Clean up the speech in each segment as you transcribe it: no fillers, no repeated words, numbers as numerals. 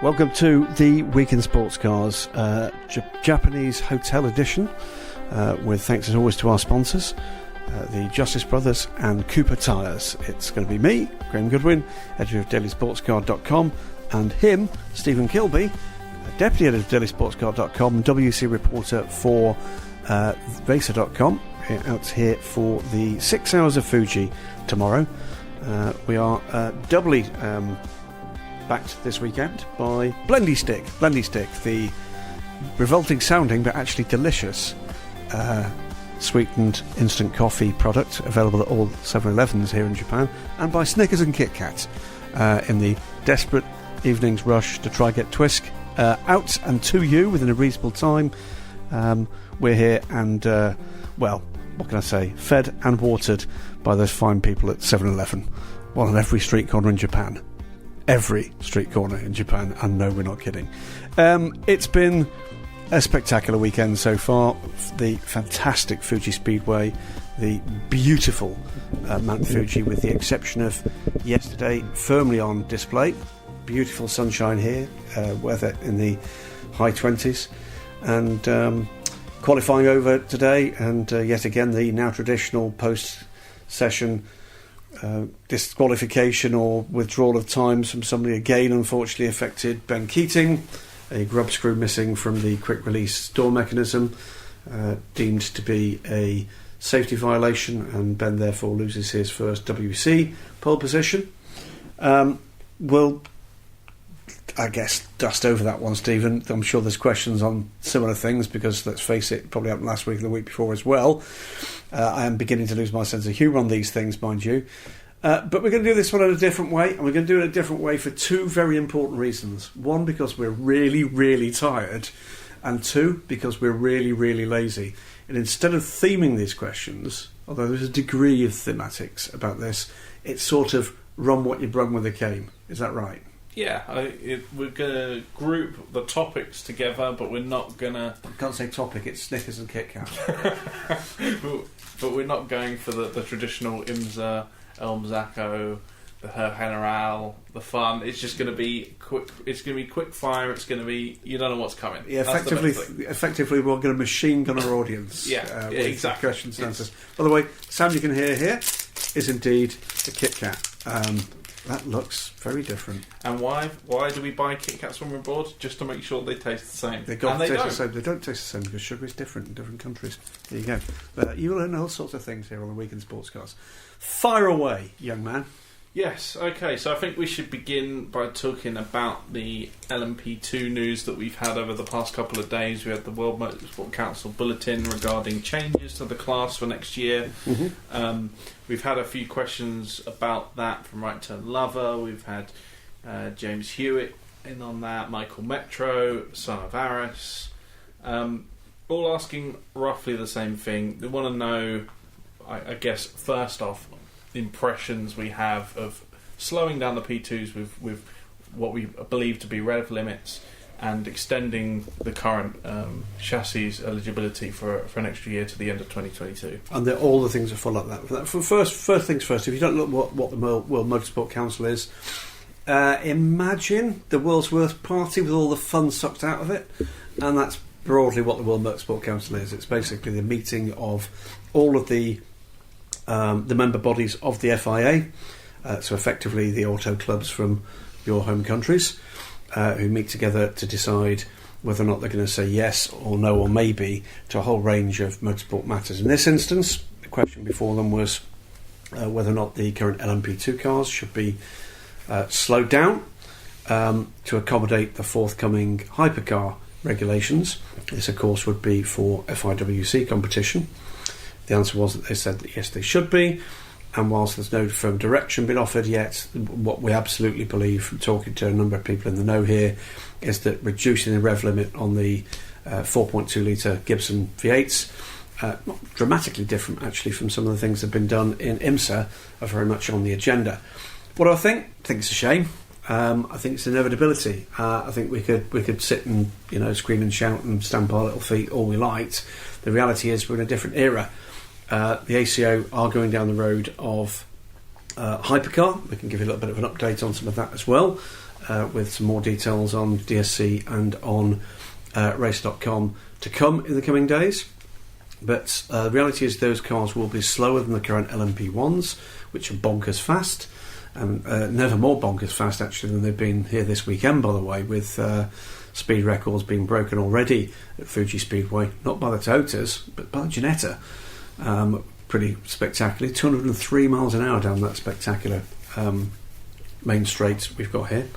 Welcome to the Week in Sports Cars, Japanese Hotel Edition, with thanks as always to our sponsors, the Justice Brothers and Cooper Tyres. It's going to be me, Graham Goodwin, editor of dailysportscar.com, and him, Stephen Kilbey, deputy editor of dailysportscar.com, WC reporter for racer.com, out here for the 6 hours of Fuji tomorrow. We are doubly backed this weekend by Blendy Stick, the revolting sounding but actually delicious sweetened instant coffee product available at all 7-Elevens here in Japan, and by Snickers and Kit Kat in the desperate evening's rush to try get Twisk out and to you within a reasonable time. We're here and well, what can I say, fed and watered by those fine people at 7-Eleven, one on every street corner in Japan. Every street corner in Japan, and no, we're not kidding. It's been a spectacular weekend so far. The fantastic Fuji Speedway, the beautiful Mount Fuji, with the exception of yesterday, firmly on display. Beautiful sunshine here, weather in the high 20s, and qualifying over today, and yet again the now traditional post-session disqualification or withdrawal of times from somebody again unfortunately affected Ben Keating, a grub screw missing from the quick release door mechanism, deemed to be a safety violation, and Ben therefore loses his first WC pole position. We'll, I guess, dust over that one, Stephen. I'm sure there's questions on similar things because, let's face it, probably happened last week and the week before as well. I am beginning to lose my sense of humour on these things, mind you. But we're going to do this one in a different way, and we're going to do it in a different way for two very important reasons. One, because we're really, really tired, and two, because we're really, really lazy. And instead of theming these questions, although there's a degree of thematics about this, it's sort of run what you brung with a cane. Is that right? Yeah, we're going to group the topics together, but we're not going to... I can't say topic, it's Snickers and Kit Kat. but we're not going for the traditional IMSA, Elmzacco, the Her General, the fun. It's just going to be quick. It's going to be quick fire. It's going to be, you don't know what's coming. Yeah, effectively, we're going to machine gun our audience. Yeah, with exactly. Questions and answers. By the way, sound you can hear here is indeed a Kit Kat. That looks very different. And why do we buy Kit Kats when we're abroad? Just to make sure they taste the same. They don't taste the same. They don't taste the same because sugar is different in different countries. There you go. You will learn all sorts of things here on the Week in Sports Cars. Fire away, young man. Yes, okay, so I think we should begin by talking about the LMP2 news that we've had over the past couple of days. We had the World Motorsport Council bulletin regarding changes to the class for next year. Mm-hmm. We've had a few questions about that from Right Turn Lover. We've had James Hewitt in on that, Michael Metro, son of Aris, all asking roughly the same thing. They want to know, I guess, first off, impressions we have of slowing down the P2s with what we believe to be rev limits and extending the current chassis eligibility for an extra year to the end of 2022. And all the things that follow that. First things first, if you don't look what the World Motorsport Council is, imagine the world's worst party with all the fun sucked out of it, and that's broadly what the World Motorsport Council is. It's basically the meeting of all of the member bodies of the FIA, so effectively the auto clubs from your home countries, who meet together to decide whether or not they're going to say yes or no or maybe to a whole range of motorsport matters. In this instance, the question before them was whether or not the current LMP2 cars should be slowed down to accommodate the forthcoming hypercar regulations. This, of course, would be for FIWC competition. The answer was that they said that yes, they should be, and whilst there's no firm direction been offered yet, what we absolutely believe from talking to a number of people in the know here is that reducing the rev limit on the 4.2 litre Gibson V8s, not dramatically different actually from some of the things that have been done in IMSA, are very much on the agenda. What do I think? I think it's a shame. I think it's an inevitability. I think we could sit and scream and shout and stamp our little feet all we liked. The reality is we're in a different era. The ACO are going down the road of hypercar. We can give you a little bit of an update on some of that as well. with some more details on DSC and on race.com to come in the coming days. But the reality is those cars will be slower than the current LMP1s, which are bonkers fast, and never more bonkers fast actually than they've been here this weekend, by the way, with speed records being broken already at Fuji Speedway, not by the Toyotas but by the Ginetta. Pretty spectacularly, 203 miles an hour down that spectacular main straight we've got here.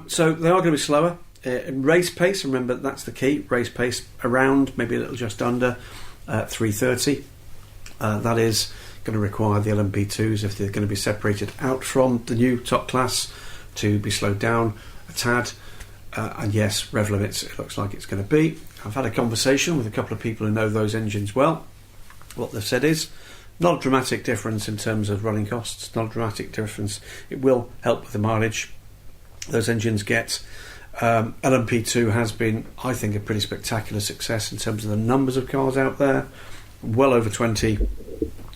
So they are going to be slower. Race pace, remember that's the key, race pace around, maybe a little just under 3:30. That is going to require the LMP2s, if they're going to be separated out from the new top class, to be slowed down a tad. And yes, rev limits, it looks like it's going to be. I've had a conversation with a couple of people who know those engines well. What they've said is not a dramatic difference in terms of running costs, not a dramatic difference. It will help with the mileage those engines get. LMP2 has been, I think, a pretty spectacular success in terms of the numbers of cars out there. Well over 20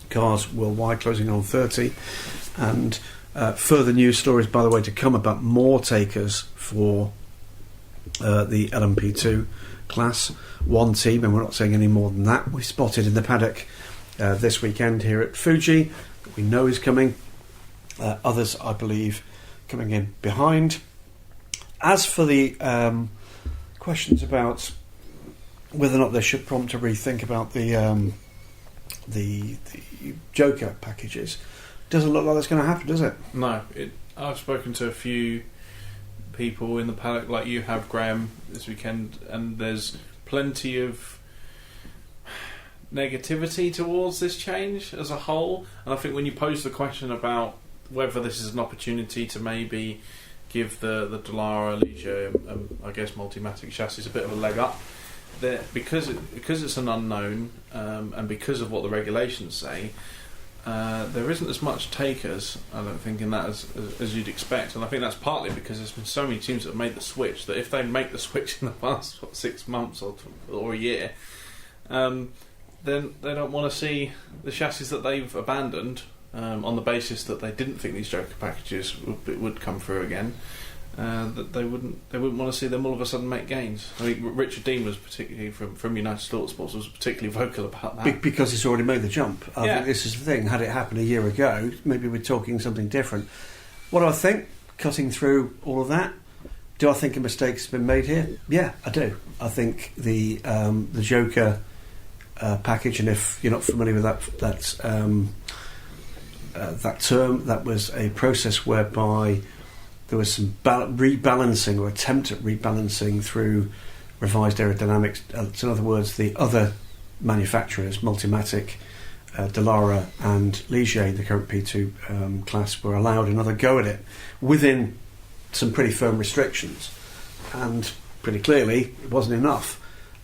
cars worldwide, closing on 30. And further news stories, by the way, to come about more takers for the LMP2 class. One team, and we're not saying any more than that, we spotted in the paddock this weekend here at Fuji, that we know is coming. Others, I believe, coming in behind. As for the questions about whether or not they should prompt a rethink about the Joker packages, doesn't look like that's going to happen, does it? No. I've spoken to a few people in the paddock, like you have, Graham, this weekend, and there's plenty of negativity towards this change as a whole. And I think when you pose the question about whether this is an opportunity to maybe give the Dallara, Ligier, I guess Multimatic chassis a bit of a leg up, that because it's an unknown, and because of what the regulations say, there isn't as much takers, I don't think, in that as you'd expect. And I think that's partly because there's been so many teams that have made the switch, that if they make the switch in the past 6 months or a year, then they don't want to see the chassis that they've abandoned, on the basis that they didn't think these Joker packages would come through again. That they wouldn't want to see them all of a sudden make gains. I mean, Richard Dean was particularly from United Autosports was particularly vocal about that because it's already made the jump. I Yeah. think this is the thing. Had it happened a year ago, maybe we're talking something different. What do I think? Cutting through all of that, do I think a mistake's been made here? Yeah, I do. I think the Joker package, and if you're not familiar with that term, that was a process whereby there was some rebalancing or attempt at rebalancing through revised aerodynamics. So in other words, the other manufacturers, Multimatic, Dallara and Ligier, the current P2 class, were allowed another go at it within some pretty firm restrictions. And pretty clearly, it wasn't enough.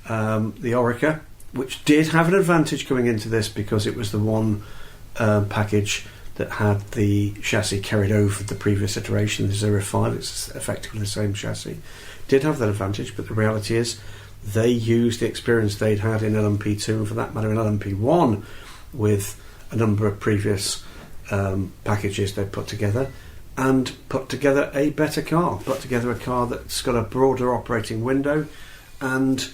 The Orica, which did have an advantage coming into this because it was the one package that had the chassis carried over the previous iteration, the 05, it's effectively the same chassis, did have that advantage, but the reality is they used the experience they'd had in LMP2, and for that matter in LMP1, with a number of previous packages they'd put together, and put together a better car, put together a car that's got a broader operating window, and,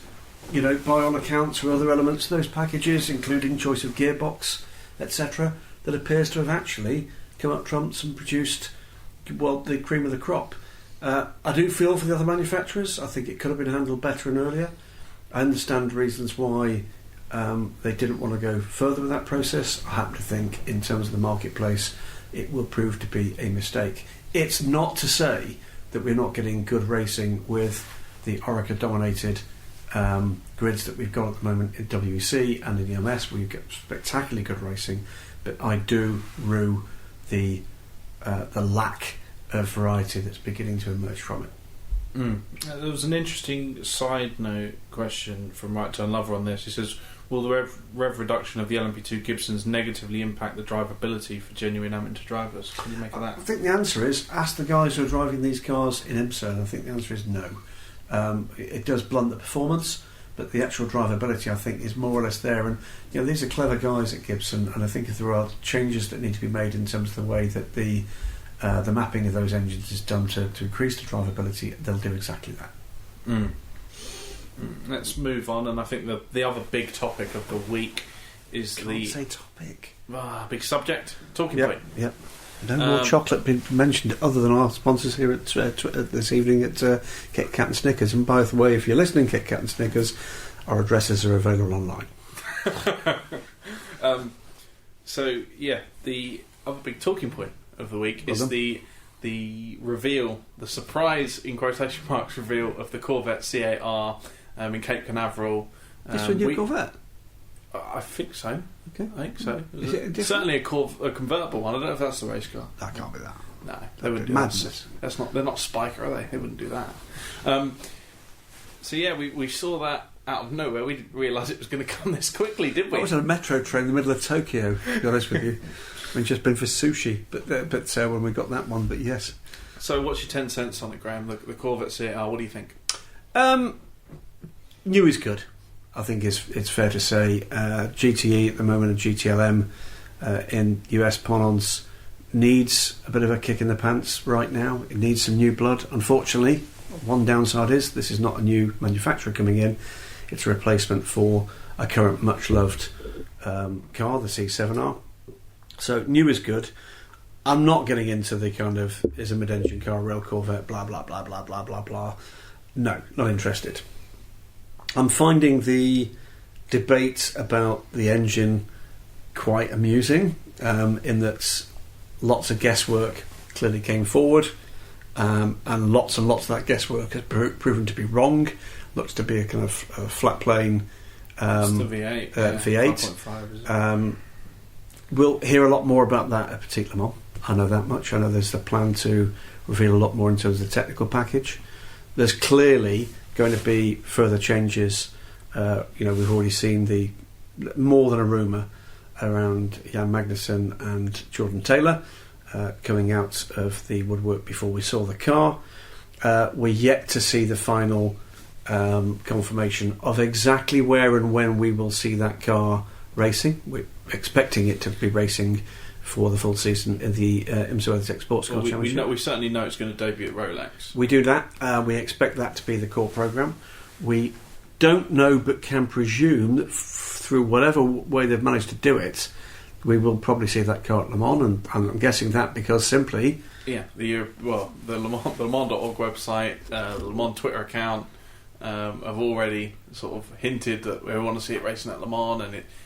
you know, by all accounts or other elements of those packages, including choice of gearbox, etc., that appears to have actually come up trumps and produced, well, the cream of the crop. I do feel for the other manufacturers. I think it could have been handled better and earlier. I understand reasons why they didn't want to go further with that process. I happen to think, in terms of the marketplace, it will prove to be a mistake. It's not to say that we're not getting good racing with the Orica-dominated grids that we've got at the moment in WEC and in EMS, where you get spectacularly good racing. But I do rue the lack of variety that's beginning to emerge from it. There was an interesting side note question from Right Turn Lover on this. He says, will the rev reduction of the LMP2 Gibsons negatively impact the drivability for genuine amateur drivers? What do you make of that? I think the answer is, ask the guys who are driving these cars in IMSA, and I think the answer is no. It does blunt the performance, but the actual drivability, I think, is more or less there. And you know, these are clever guys at Gibson, and I think if there are changes that need to be made in terms of the way that the the mapping of those engines is done to increase the drivability, they'll do exactly that. Let's move on, and I think the other big topic of the week is Say topic. Big subject, talking point. Yep. No more chocolate being mentioned other than our sponsors here at this evening at Kit Kat and Snickers. And by the way, if you're listening, Kit Kat and Snickers, our addresses are available online. The other big talking point of the week is the reveal, the surprise in quotation marks reveal of the Corvette CAR in Cape Canaveral. Is it a new Corvette? I think so. Okay. I think so. Is it Certainly a convertible one. I don't know if that's the race car. That can't be that. No, they wouldn't do madness. That's not. They're not Spiker, are they? They wouldn't do that. We saw that out of nowhere. We didn't realise it was going to come this quickly, did we? That was on a metro train in the middle of Tokyo, to be honest with you. We'd just been for sushi, but when we got that one, but yes. So what's your 10 cents on it, Graham? The Corvette CAR, what do you think? New is good, I think it's fair to say. GTE at the moment and GTLM in US parlance needs a bit of a kick in the pants right now. It needs some new blood. Unfortunately, one downside is this is not a new manufacturer coming in. It's a replacement for a current much loved car, the C7R. So new is good. I'm not getting into the kind of is a mid-engine car, rail Corvette, blah blah blah blah blah blah blah. No, not interested. I'm finding the debate about the engine quite amusing, in that lots of guesswork clearly came forward, and lots of that guesswork has proven to be wrong. Looks to be a kind of flat plane it's the V8. V8. 5.5, is it? We'll hear a lot more about that at Petit Le Mans. I know that much. I know there's the plan to reveal a lot more in terms of the technical package. There's clearly going to be further changes. We've already seen the more than a rumour around Jan Magnussen and Jordan Taylor coming out of the woodwork before we saw the car. We're yet to see the final confirmation of exactly where and when we will see that car racing. We're expecting it to be racing for the full season in the IMSA WeatherTech Sports Car Championship. We certainly know it's going to debut at Rolex. We do that. We expect that to be the core programme. We don't know but can presume that through whatever way they've managed to do it, we will probably see that car at Le Mans, and I'm guessing that because simply... Yeah, the Le Mans.org website, the Le Mans Twitter account have already sort of hinted that we want to see it racing at Le Mans,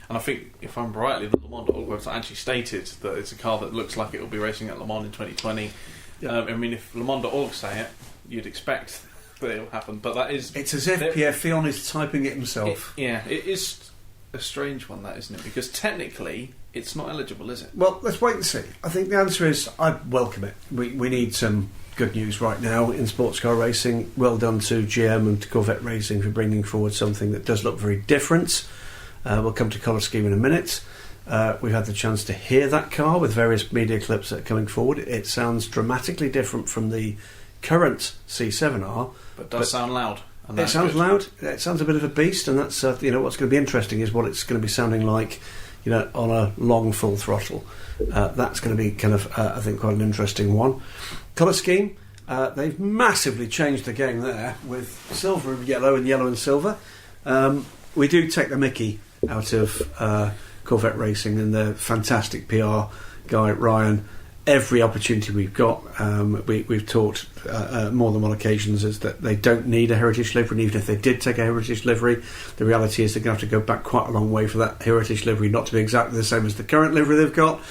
and I think, if I'm rightly, the Le Mans.org website actually stated that it's a car that looks like it will be racing at Le Mans in 2020. Yeah. If Le Mans.org say it, you'd expect that it'll happen, but that is... It's as if Pierre Fillon is typing it himself. It is a strange one, that, isn't it? Because technically, it's not eligible, is it? Well, let's wait and see. I think the answer is I welcome it. We need some good news right now in sports car racing. Well done to GM and to Corvette Racing for bringing forward something that does look very different. We'll come to colour scheme in a minute. We've had the chance to hear that car with various media clips that are coming forward. It sounds dramatically different from the current C7R. But does sound loud. And it sounds loud. It sounds a bit of a beast, and that's what's going to be interesting is what it's going to be sounding like, on a long full throttle. That's going to be kind of, I think, quite an interesting one. Colour scheme. They've massively changed the game there with silver and yellow and silver. We do take the mickey out of Corvette Racing and the fantastic PR guy Ryan. Every opportunity we've got, we've talked more than one occasions, is that they don't need a heritage livery, and even if they did take a heritage livery, the reality is they're going to have to go back quite a long way for that heritage livery not to be exactly the same as the current livery they've got.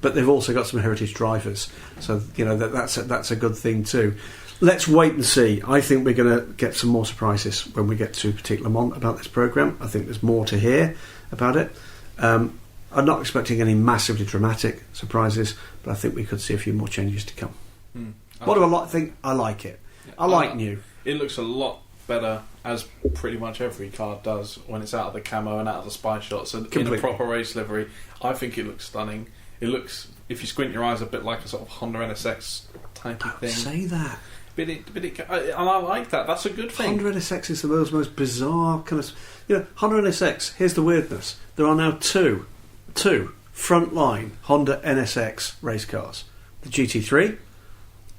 But they've also got some heritage drivers, so that's a good thing too. Let's wait and see. I think we're going to get some more surprises when we get to Petit Le Mans about this programme. I think there's more to hear about it. I'm not expecting any massively dramatic surprises, but I think we could see a few more changes to come. What do I think? I like it. I like new. It looks a lot better, as pretty much every car does, when it's out of the camo and out of the spy shots and in a proper race livery. I think it looks stunning. It looks, if you squint your eyes, a bit like a sort of Honda NSX type of thing. Say that. And I like that. That's a good thing. Honda NSX is the world's most bizarre kind of... Honda NSX, here's the weirdness. There are now two frontline Honda NSX race cars. The GT3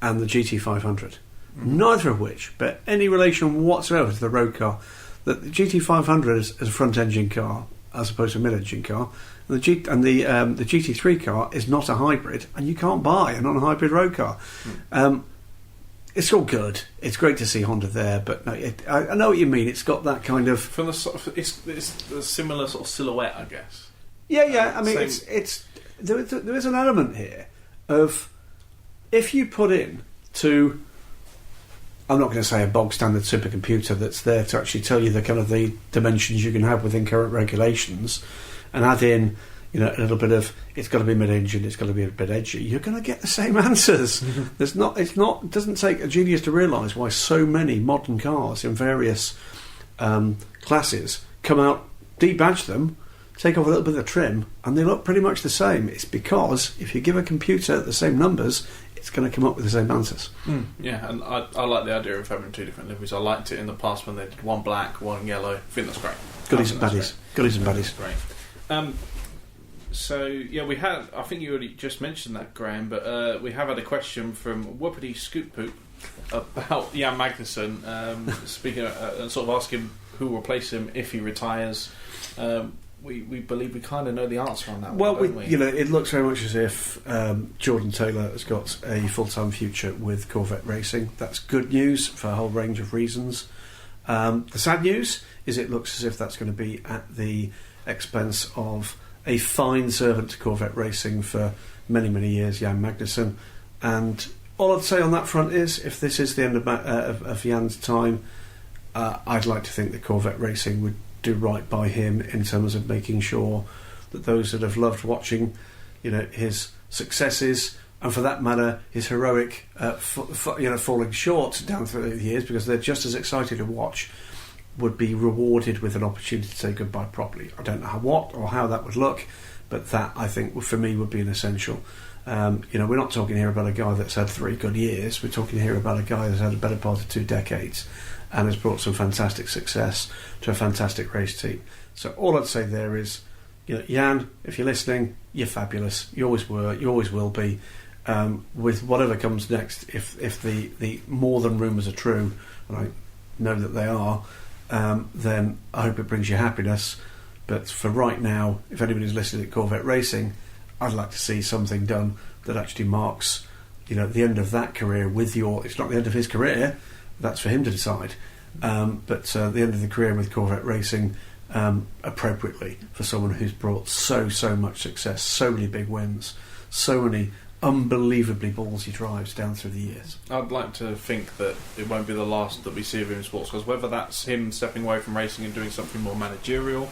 and the GT500. Neither of which bear any relation whatsoever to the road car. The GT500 is a front-engine car as opposed to a mid-engine car. And the GT3 car is not a hybrid, and you can't buy a non-hybrid road car. It's all good. It's great to see Honda there, but no, I know what you mean. It's got that kind of from the sort of it's a similar sort of silhouette, I guess. Yeah. I mean, there is an element here of if you put in to. I'm not going to say a bog standard supercomputer that's there to actually tell you the kind of the dimensions you can have within current regulations, and add in, a little bit of it's got to be mid-engine, it's got to be a bit edgy. You're going to get the same answers. It doesn't take a genius to realise why so many modern cars in various classes come out, debadge them, take off a little bit of the trim, and they look pretty much the same. It's because if you give a computer the same numbers, it's going to come up with the same answers. Yeah, and I like the idea of having two different liveries. I liked it in the past when they did one black, one yellow. I think that's great. Goodies and baddies. Great. So, yeah, we had... I think you already just mentioned that, Graham, but we have had a question from Whoopity Scoot Poop about Jan Magnussen, speaking and sort of asking who will replace him if he retires. We believe we kind of know the answer on that. Well, don't we? It looks very much as if Jordan Taylor has got a full-time future with Corvette Racing. That's good news for a whole range of reasons. The sad news is it looks as if that's going to be at the expense of a fine servant to Corvette Racing for many, many years, Jan Magnussen. And all I'd say on that front is, if this is the end of Jan's time, I'd like to think that Corvette Racing would do right by him in terms of making sure that those that have loved watching, his successes, and for that matter, his heroic, falling short down through the years, because they're just as excited to watch, would be rewarded with an opportunity to say goodbye properly. I don't know how that would look, but that, I think, for me, would be an essential. We're not talking here about a guy that's had 3 good years. We're talking here about a guy that's had a better part of 2 decades and has brought some fantastic success to a fantastic race team. So all I'd say there is, Jan, if you're listening, you're fabulous. You always were. You always will be. With whatever comes next, if the more than rumours are true, and I know that they are, then I hope it brings you happiness. But for right now, if anybody's listening at Corvette Racing, I'd like to see something done that actually marks, the end of that career with it's not the end of his career, that's for him to decide, but the end of the career with Corvette Racing appropriately for someone who's brought so much success, so many big wins, so many unbelievably ballsy drives down through the years. I'd like to think that it won't be the last that we see of him in sports cars, whether that's him stepping away from racing and doing something more managerial.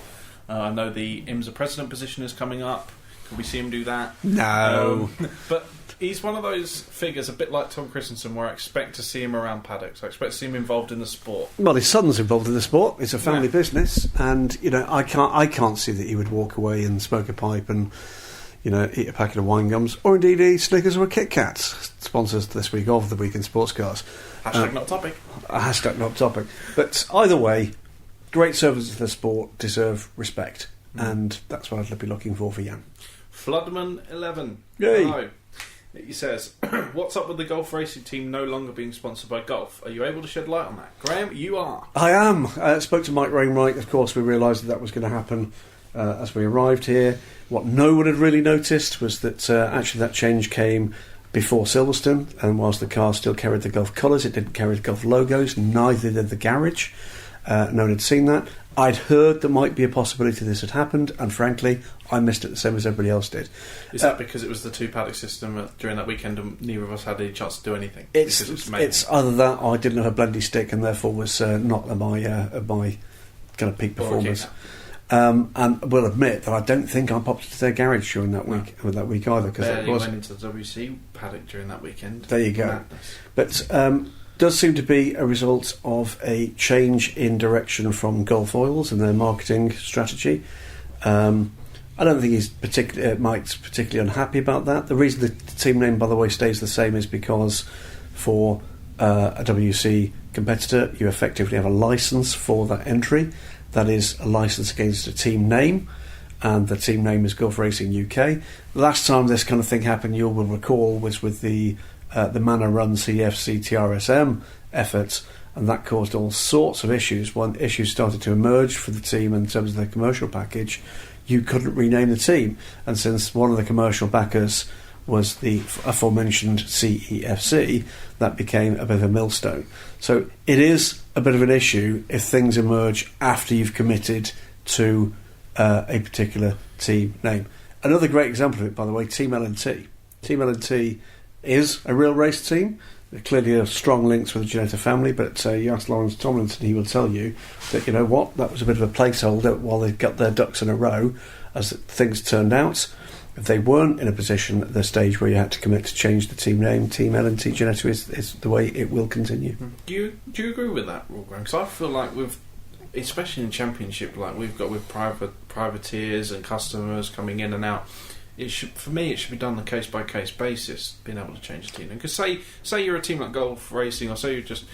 I know the IMSA president position is coming up. Can we see him do that? No. But he's one of those figures, a bit like Tom Christensen, where I expect to see him around paddocks. I expect to see him involved in the sport. Well, his son's involved in the sport. It's a family business, and I can't see that he would walk away and smoke a pipe and eat a packet of wine gums, or indeed eat Snickers or Kit Kats. Sponsors this week of the Week in Sports Cars. Hashtag not topic. Hashtag not topic. But either way, great servants to the sport deserve respect, and that's what I'd be looking for Jan. Floodman 11. Yay. Hello. He says, what's up with the golf racing team no longer being sponsored by golf? Are you able to shed light on that? Graham, you are. I am. I spoke to Mike Wainwright. Of course, we realised that was going to happen as we arrived here. What no one had really noticed was that actually that change came before Silverstone, and whilst the car still carried the golf colours, it didn't carry the golf logos, neither did the garage. No one had seen that. I'd heard there might be a possibility this had happened, and frankly, I missed it the same as everybody else did. Is that because it was the 2-paddock system during that weekend and neither of us had any chance to do anything? It's either that or I didn't have a blendy stick and therefore was not at my kind of peak performance. And we'll admit that I don't think I popped into their garage during that week either. Because it went into the WC paddock during that weekend. There you go. Madness. But does seem to be a result of a change in direction from Gulf Oils and their marketing strategy. I don't think Mike's particularly unhappy about that. The reason the team name, by the way, stays the same is because for a WC competitor, you effectively have a licence for that entry. That is a licence against a team name, and the team name is Gulf Racing UK. The last time this kind of thing happened, you will recall, was with the the Manor-run CFC TRSM efforts, and that caused all sorts of issues. When issues started to emerge for the team in terms of their commercial package, you couldn't rename the team. And since one of the commercial backers was the aforementioned CEFC, that became a bit of a millstone. So it is a bit of an issue if things emerge after you've committed to a particular team name. Another great example of it, by the way, Team L&T. Team L&T is a real race team. There clearly are strong links with the Ginetta family, but you ask Lawrence Tomlinson, he will tell you that, you know what, that was a bit of a placeholder while they got their ducks in a row as things turned out. If they weren't in a position at the stage where you had to commit to change the team name, Team L&T Ginetta is the way it will continue. Do you agree with that, Rob Graham? Because I feel like especially in Championship, like we've got with privateers and customers coming in and out, for me it should be done on a case by case basis, being able to change the team name. Because say you're a team like Golf Racing, or say you're just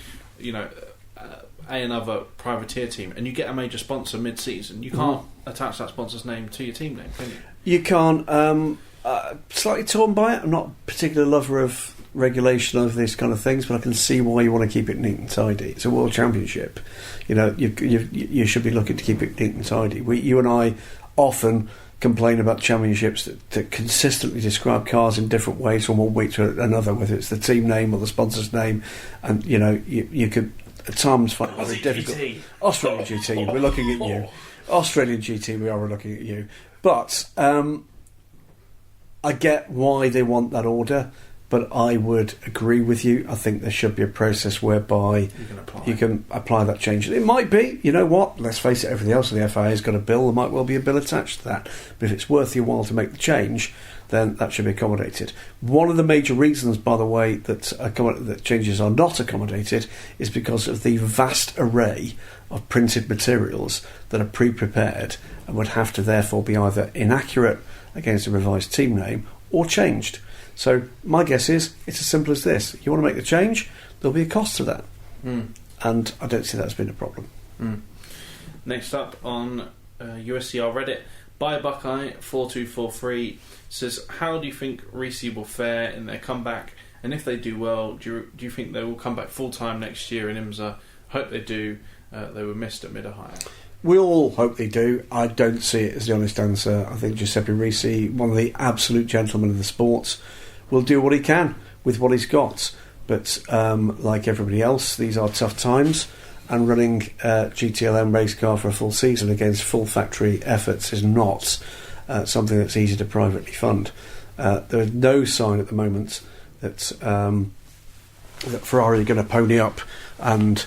another privateer team, and you get a major sponsor mid-season, you can't attach that sponsor's name to your team name, can you? You can't. Slightly torn by it. I'm not a particular lover of regulation of these kind of things, but I can see why you want to keep it neat and tidy. It's a World Championship. You know, you should be looking to keep it neat and tidy. You and I often complain about championships that consistently describe cars in different ways from one week to another, whether it's the team name or the sponsor's name, and you know you could at times find it very difficult. Australian GT, we're looking at you. Australian GT, we are looking at you. But I get why they want that order, but I would agree with you. I think there should be a process whereby you can apply that change. It might be, you know what, let's face it, everything else in the FIA has got a bill. There might well be a bill attached to that. But if it's worth your while to make the change, then that should be accommodated. One of the major reasons, by the way, that changes are not accommodated is because of the vast array of printed materials that are pre-prepared and would have to therefore be either inaccurate against a revised team name or changed. So my guess is it's as simple as this. You want to make the change, there'll be a cost to that. And I don't see that's been a problem. Next up on USCR Reddit, Buy Buckeye 4243 says, how do you think Risi will fare in their comeback? And if they do well, do you think they will come back full-time next year in IMSA? Hope they do. They were missed at Mid-Ohio. We all hope they do. I don't see it as the honest answer. I think Giuseppe Risi, one of the absolute gentlemen of the sport, will do what he can with what he's got. But like everybody else, these are tough times, and running a GTLM race car for a full season against full factory efforts is not something that's easy to privately fund. There is no sign at the moment that Ferrari are going to pony up and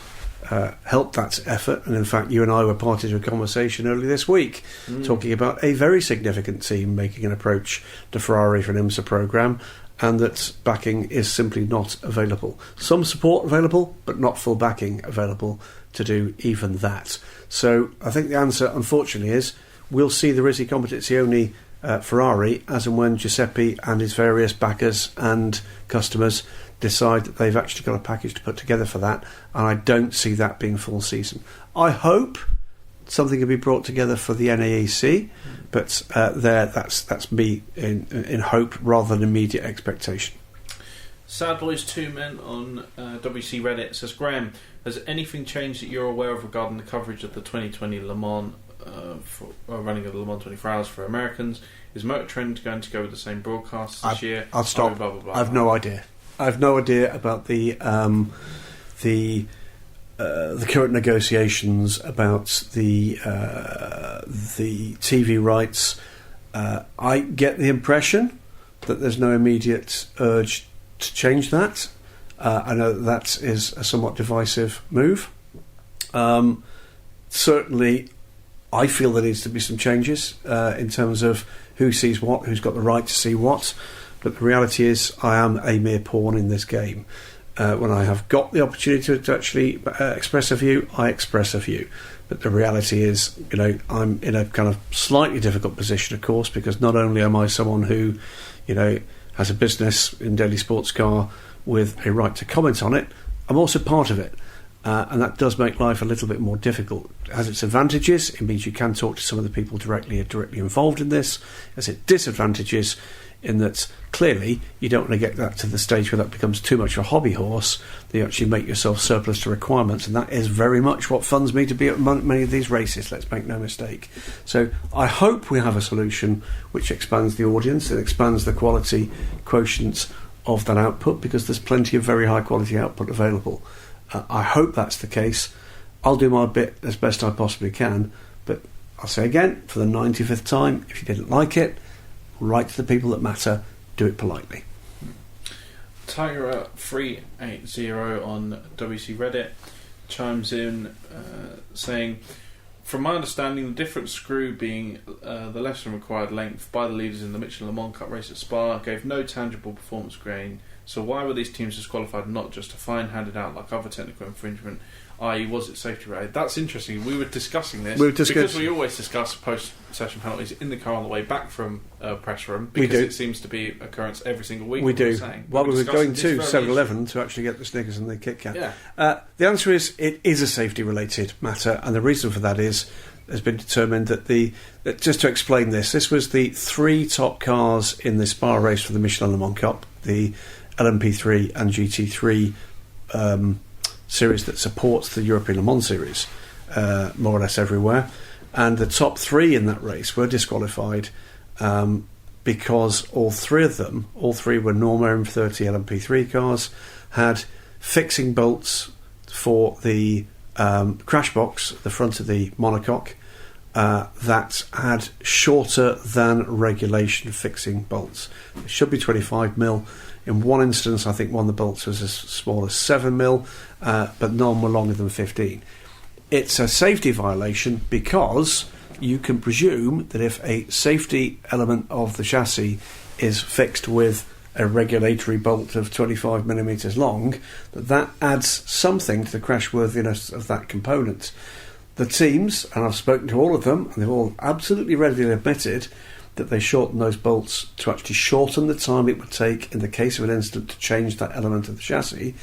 help that effort. And in fact, you and I were party to a conversation earlier this week talking about a very significant team making an approach to Ferrari for an IMSA programme, and that backing is simply not available. Some support available, but not full backing available to do even that. So I think the answer, unfortunately, is we'll see the Risi Competizione Ferrari as and when Giuseppe and his various backers and customers decide that they've actually got a package to put together for that, and I don't see that being full season. I hope something can be brought together for the NAEC, but that's me in hope rather than immediate expectation. Sad Boys 2 Men on WC Reddit says, Graham, has anything changed that you're aware of regarding the coverage of the 2020 Le Mans running of the Le Mans 24 Hours for Americans? Is Motor Trend going to go with the same broadcast this year? I'll stop. Blah, blah, blah, I have no idea. I have no idea about the current negotiations about the TV rights. I get the impression that there's no immediate urge to change that. I know that is a somewhat divisive move. Certainly, I feel there needs to be some changes in terms of who sees what, who's got the right to see what. But the reality is, I am a mere pawn in this game. When I have got the opportunity to actually express a view, I express a view. But the reality is, you know, I'm in a kind of slightly difficult position, of course, because not only am I someone who, you know, has a business in Daily Sports Car with a right to comment on it, I'm also part of it. And that does make life a little bit more difficult. It has its advantages. It means you can talk to some of the people directly involved in this. As its disadvantages, in that clearly you don't want to get that to the stage where that becomes too much of a hobby horse, that you actually make yourself surplus to requirements, and that is very much what funds me to be at many of these races, let's make no mistake. So I hope we have a solution which expands the audience and expands the quality quotient of that output, because there's plenty of very high quality output available. I hope that's the case. I'll do my bit as best I possibly can, but I'll say again, for the 95th time, if you didn't like it, write to the people that matter, do it politely. Tiger380 on WC Reddit chimes in saying, from my understanding, the different screw being the less than required length by the leaders in the Michelin Le Mans Cup race at Spa gave no tangible performance gain. So why were these teams disqualified, not just a fine handed out like other technical infringement, i.e. was it safety related? That's interesting. We were discussing this because we always discuss post-session penalties in the car on the way back from a press room, because it seems to be occurrence every single week. We do. While we were going to 7-Eleven to actually get the Snickers and the Kit Kat. Yeah. The answer is it is a safety related matter, and the reason for that has been determined that just to explain this was the 3 top cars in the Spa race for the Michelin Le Mans Cup, the LMP3 and GT3 series that supports the European Le Mans series, more or less everywhere, and the top 3 in that race were disqualified because all 3 were Norma M30 LMP3 cars, had fixing bolts for the crash box, the front of the monocoque, that had shorter than regulation fixing bolts. It should be 25mm. In one instance, I think one of the bolts was as small as 7mm, but none were longer than 15. It's a safety violation because you can presume that if a safety element of the chassis is fixed with a regulatory bolt of 25mm long, that adds something to the crashworthiness of that component. The teams, and I've spoken to all of them, and they've all absolutely readily admitted that they shortened those bolts to actually shorten the time it would take in the case of an incident to change that element of the chassis,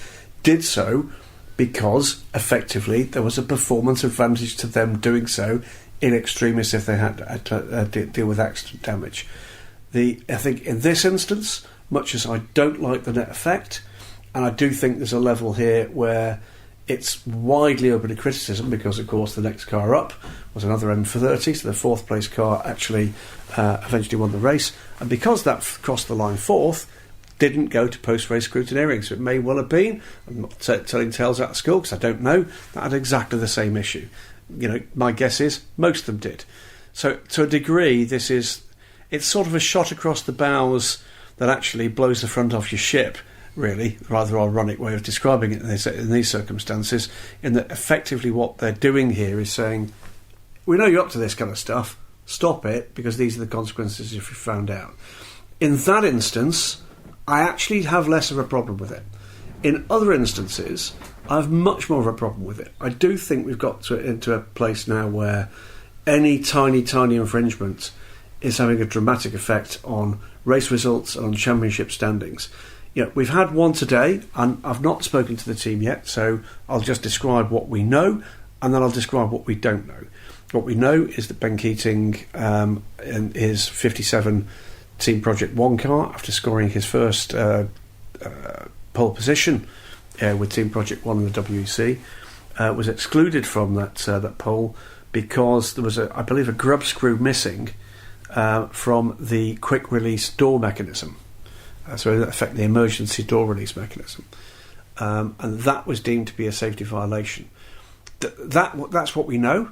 did so because effectively there was a performance advantage to them doing so in extremis if they had to deal with accident damage. I think in this instance, much as I don't like the net effect, and I do think there's a level here where it's widely open to criticism, because of course the next car up was another M30, so the 4th place car actually eventually won the race, and because that crossed the line 4th, didn't go to post-race scrutineering. So it may well have been, I'm not telling tales out of school because I don't know, that had exactly the same issue. My guess is most of them did. So to a degree, it's sort of a shot across the bows that actually blows the front off your ship, really, rather ironic way of describing it in these circumstances, in that effectively what they're doing here is saying, we know you're up to this kind of stuff, stop it, because these are the consequences if you found out. In that instance, I actually have less of a problem with it. In other instances, I have much more of a problem with it. I do think we've got into a place now where any tiny infringement is having a dramatic effect on race results and on championship standings. We've had one today, and I've not spoken to the team yet, so I'll just describe what we know, and then I'll describe what we don't know. What we know is that Ben Keating in his 57 Team Project 1 car, after scoring his first pole position with Team Project 1 in the WEC, was excluded from that pole because there was, I believe, a grub screw missing from the quick release door mechanism. So in effect, the emergency door release mechanism. And that was deemed to be a safety violation. That's what we know.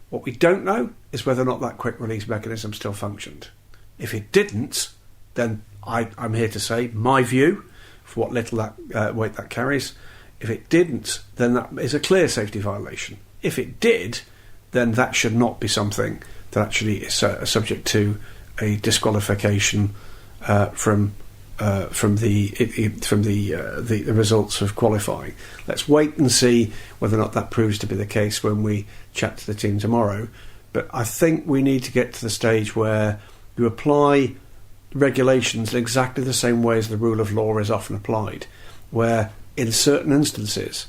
What we don't know is whether or not that quick release mechanism still functioned. If it didn't, then I'm here to say my view, for what little that weight that carries. If it didn't, then that is a clear safety violation. If it did, then that should not be something that actually is subject to a disqualification from the results of qualifying. Let's wait and see whether or not that proves to be the case when we chat to the team tomorrow. But I think we need to get to the stage where you apply regulations in exactly the same way as the rule of law is often applied, where in certain instances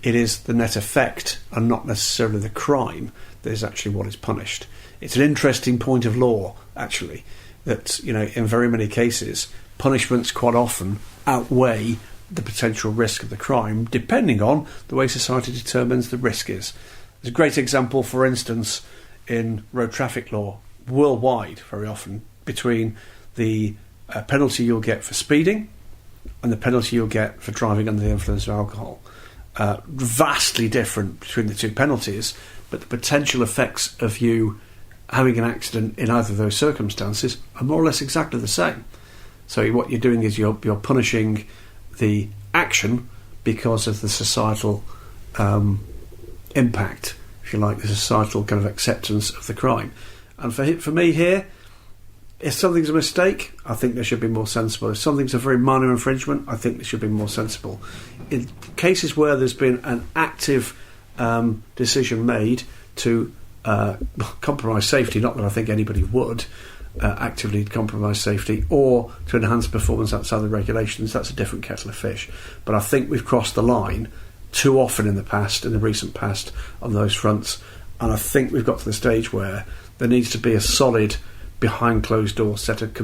it is the net effect and not necessarily the crime that is actually what is punished. It's an interesting point of law, actually, that, in very many cases, punishments quite often outweigh the potential risk of the crime, depending on the way society determines the risk is. There's a great example, for instance, in road traffic law, worldwide, very often, between the penalty you'll get for speeding and the penalty you'll get for driving under the influence of alcohol. Vastly different between the two penalties, but the potential effects of you having an accident in either of those circumstances are more or less exactly the same. So what you're doing is you're punishing the action because of the societal impact, if you like, the societal kind of acceptance of the crime. And for me here, if something's a mistake, I think they should be more sensible. If something's a very minor infringement, I think they should be more sensible. In cases where there's been an active decision made to compromise safety, not that I think anybody would actively compromise safety, or to enhance performance outside the regulations, that's a different kettle of fish. But I think we've crossed the line too often in the recent past, on those fronts. And I think we've got to the stage where there needs to be a solid, behind closed door set of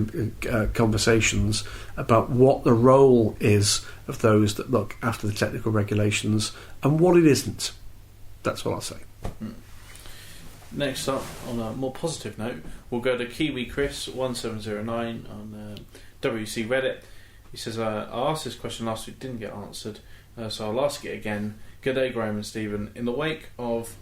conversations about what the role is of those that look after the technical regulations and what it isn't. That's what I'll say. Next up, on a more positive note, we'll go to Kiwi Chris 1709 on WC Reddit. He says, I asked this question last week, didn't get answered, so I'll ask it again. Good day, Graham and Stephen. In the wake of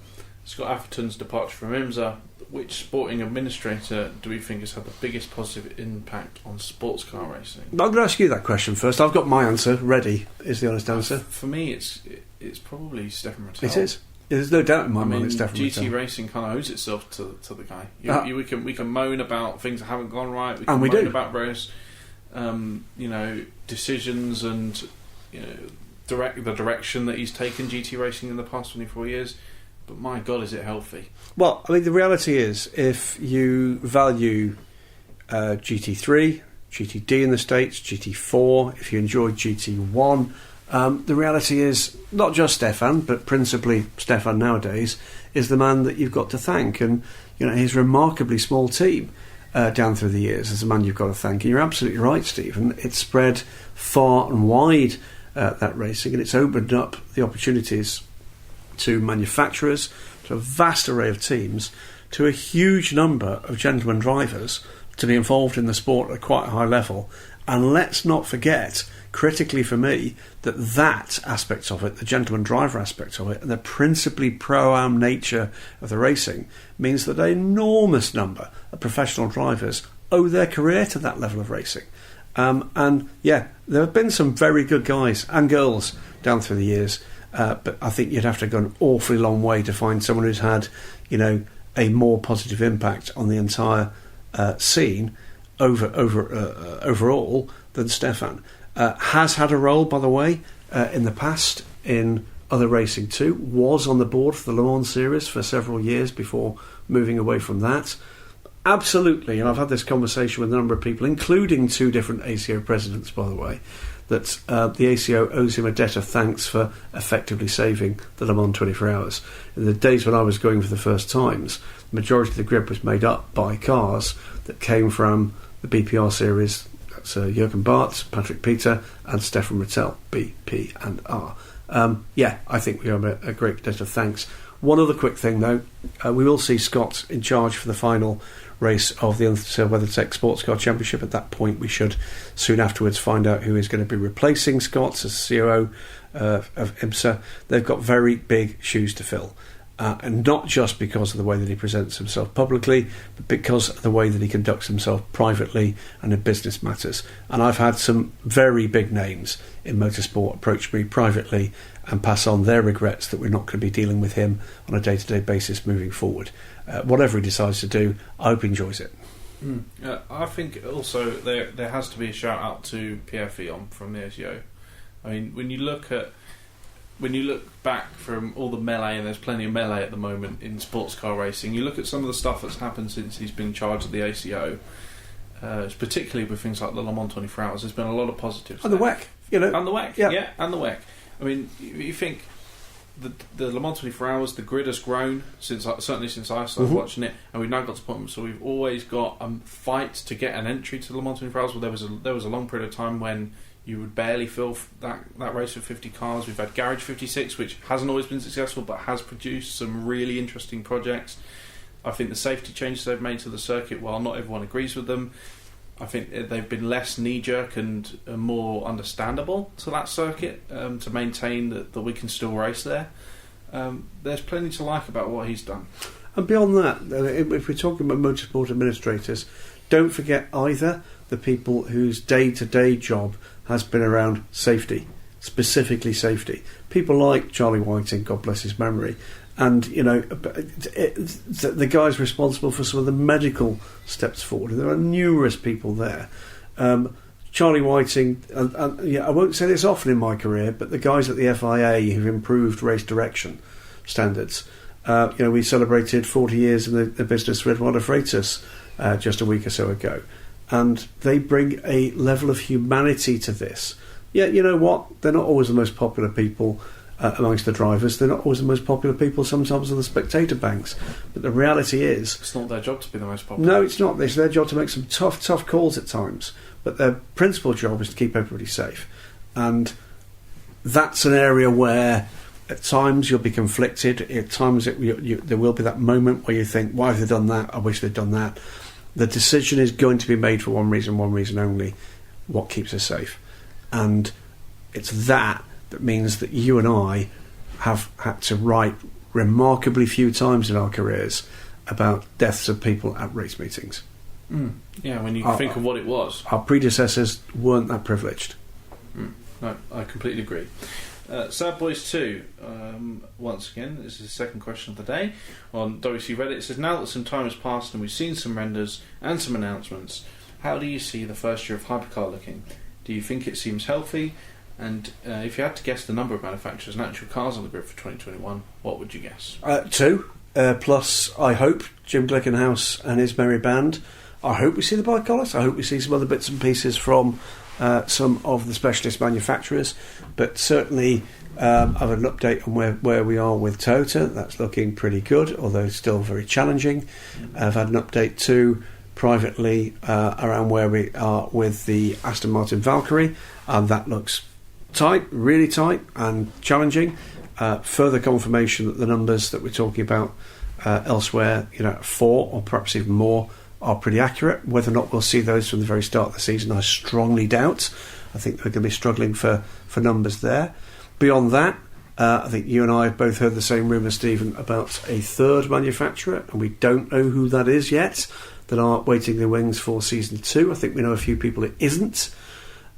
Scott Atherton's departure from IMSA, which sporting administrator do we think has had the biggest positive impact on sports car racing? I'm going to ask you that question first. I've got my answer ready, is the honest answer. For me, it's probably Stefan Rattel. It is. There's no doubt in my mind it's Stefan GT Rattel. racing kind of owes itself to the guy. We can moan about things that haven't gone right. We can and we moan do. about various decisions and the direction that he's taken GT racing in the past 24 years. But my God, is it healthy? Well, I mean, the reality is, if you value GT3, GTD in the States, GT4, if you enjoy GT1, the reality is, not just Stefan, but principally Stefan nowadays, is the man that you've got to thank. And, his remarkably small team down through the years is the man you've got to thank. And you're absolutely right, Stephen. It's spread far and wide, that racing, and it's opened up the opportunities to manufacturers, to a vast array of teams, to a huge number of gentlemen drivers to be involved in the sport at quite a high level. And let's not forget, critically for me, that aspect of it, the gentleman driver aspect of it, and the principally pro-am nature of the racing, means that an enormous number of professional drivers owe their career to that level of racing. And yeah, there have been some very good guys and girls down through the years, but I think you'd have to go an awfully long way to find someone who's had, a more positive impact on the entire scene overall than Stefan. Has had a role, by the way, in the past in other racing too. Was on the board for the Le Mans series for several years before moving away from that. Absolutely, and I've had this conversation with a number of people, including 2 different ACO presidents, by the way, that the ACO owes him a debt of thanks for effectively saving the Le Mans 24 Hours. In the days when I was going for the first times, the majority of the grid was made up by cars that came from the BPR series. That's Jürgen Bartz, Patrick Peter, and Stefan Rattel, B, P, and R. I think we have a great debt of thanks. One other quick thing, though. We will see Scott in charge for the final race of the WeatherTech Sports Car Championship. At that point, we should soon afterwards find out who is going to be replacing Scott as COO of IMSA. They've got very big shoes to fill. And not just because of the way that he presents himself publicly, but because of the way that he conducts himself privately and in business matters. And I've had some very big names in motorsport approach me privately and pass on their regrets that we're not going to be dealing with him on a day-to-day basis moving forward. Whatever he decides to do, I hope he enjoys it. I think also there has to be a shout-out to Pierre Fillon from the ACO. I mean, when you look back from all the melee, and there's plenty of melee at the moment in sports car racing, you look at some of the stuff that's happened since he's been in charge of the ACO, particularly with things like the Le Mans 24 Hours, there's been a lot of positives. And the WEC, And the WEC, yeah, and the WEC. I mean, you think the Le Mans 24 Hours, the grid has grown certainly since I started watching it, and we've now got to the point so we've always got a fight to get an entry to the Le Mans 24 Hours. Well, there was a long period of time when you would barely fill that race with 50 cars. We've had Garage 56, which hasn't always been successful, but has produced some really interesting projects. I think the safety changes they've made to the circuit, while not everyone agrees with them, I think they've been less knee-jerk and more understandable to that circuit to maintain that we can still race there. There's plenty to like about what he's done. And beyond that, if we're talking about motorsport administrators, don't forget either the people whose day-to-day job has been around safety, specifically safety. People like Charlie Whiting, God bless his memory, and the guy's responsible for some of the medical steps forward. There are numerous people there. Charlie Whiting, I won't say this often in my career, but the guys at the FIA who've improved race direction standards. We celebrated 40 years in the business of Eduardo Freitas just a week or so ago, and they bring a level of humanity to this. Yeah, you know what? They're not always the most popular people amongst the drivers. They're not always the most popular people sometimes on the spectator banks, but the reality is it's not their job to be the most popular. No, it's not. It's their job to make some tough calls at times, but their principal job is to keep everybody safe, and that's an area where at times you'll be conflicted. At times there will be that moment where you think, why have they done that? I wish they'd done that. The decision is going to be made for one reason only: what keeps us safe. And it's that means that you and I have had to write remarkably few times in our careers about deaths of people at race meetings. Yeah, when you think of what it was. Our predecessors weren't that privileged. No, I completely agree. Sad Boys 2, once again, this is the second question of the day on WC Reddit. It says, now that some time has passed and we've seen some renders and some announcements, how do you see the first year of Hypercar looking? Do you think it seems healthy? And if you had to guess the number of manufacturers and actual cars on the grid for 2021, what would you guess? 2, plus I hope Jim Glickenhaus and his merry band. I hope we see the Bicolis. I hope we see some other bits and pieces from some of the specialist manufacturers, but certainly I've had an update on where we are with Toyota. That's looking pretty good, although still very challenging. I've had an update too privately around where we are with the Aston Martin Valkyrie, and that looks tight, really tight and challenging. Further confirmation that the numbers that we're talking about elsewhere, 4 or perhaps even more, are pretty accurate. Whether or not we'll see those from the very start of the season, I strongly doubt. I think they're going to be struggling for numbers there. Beyond that, I think you and I have both heard the same rumour, Stephen, about a third manufacturer, and we don't know who that is yet, that are waiting their wings for Season 2. I think we know a few people it isn't.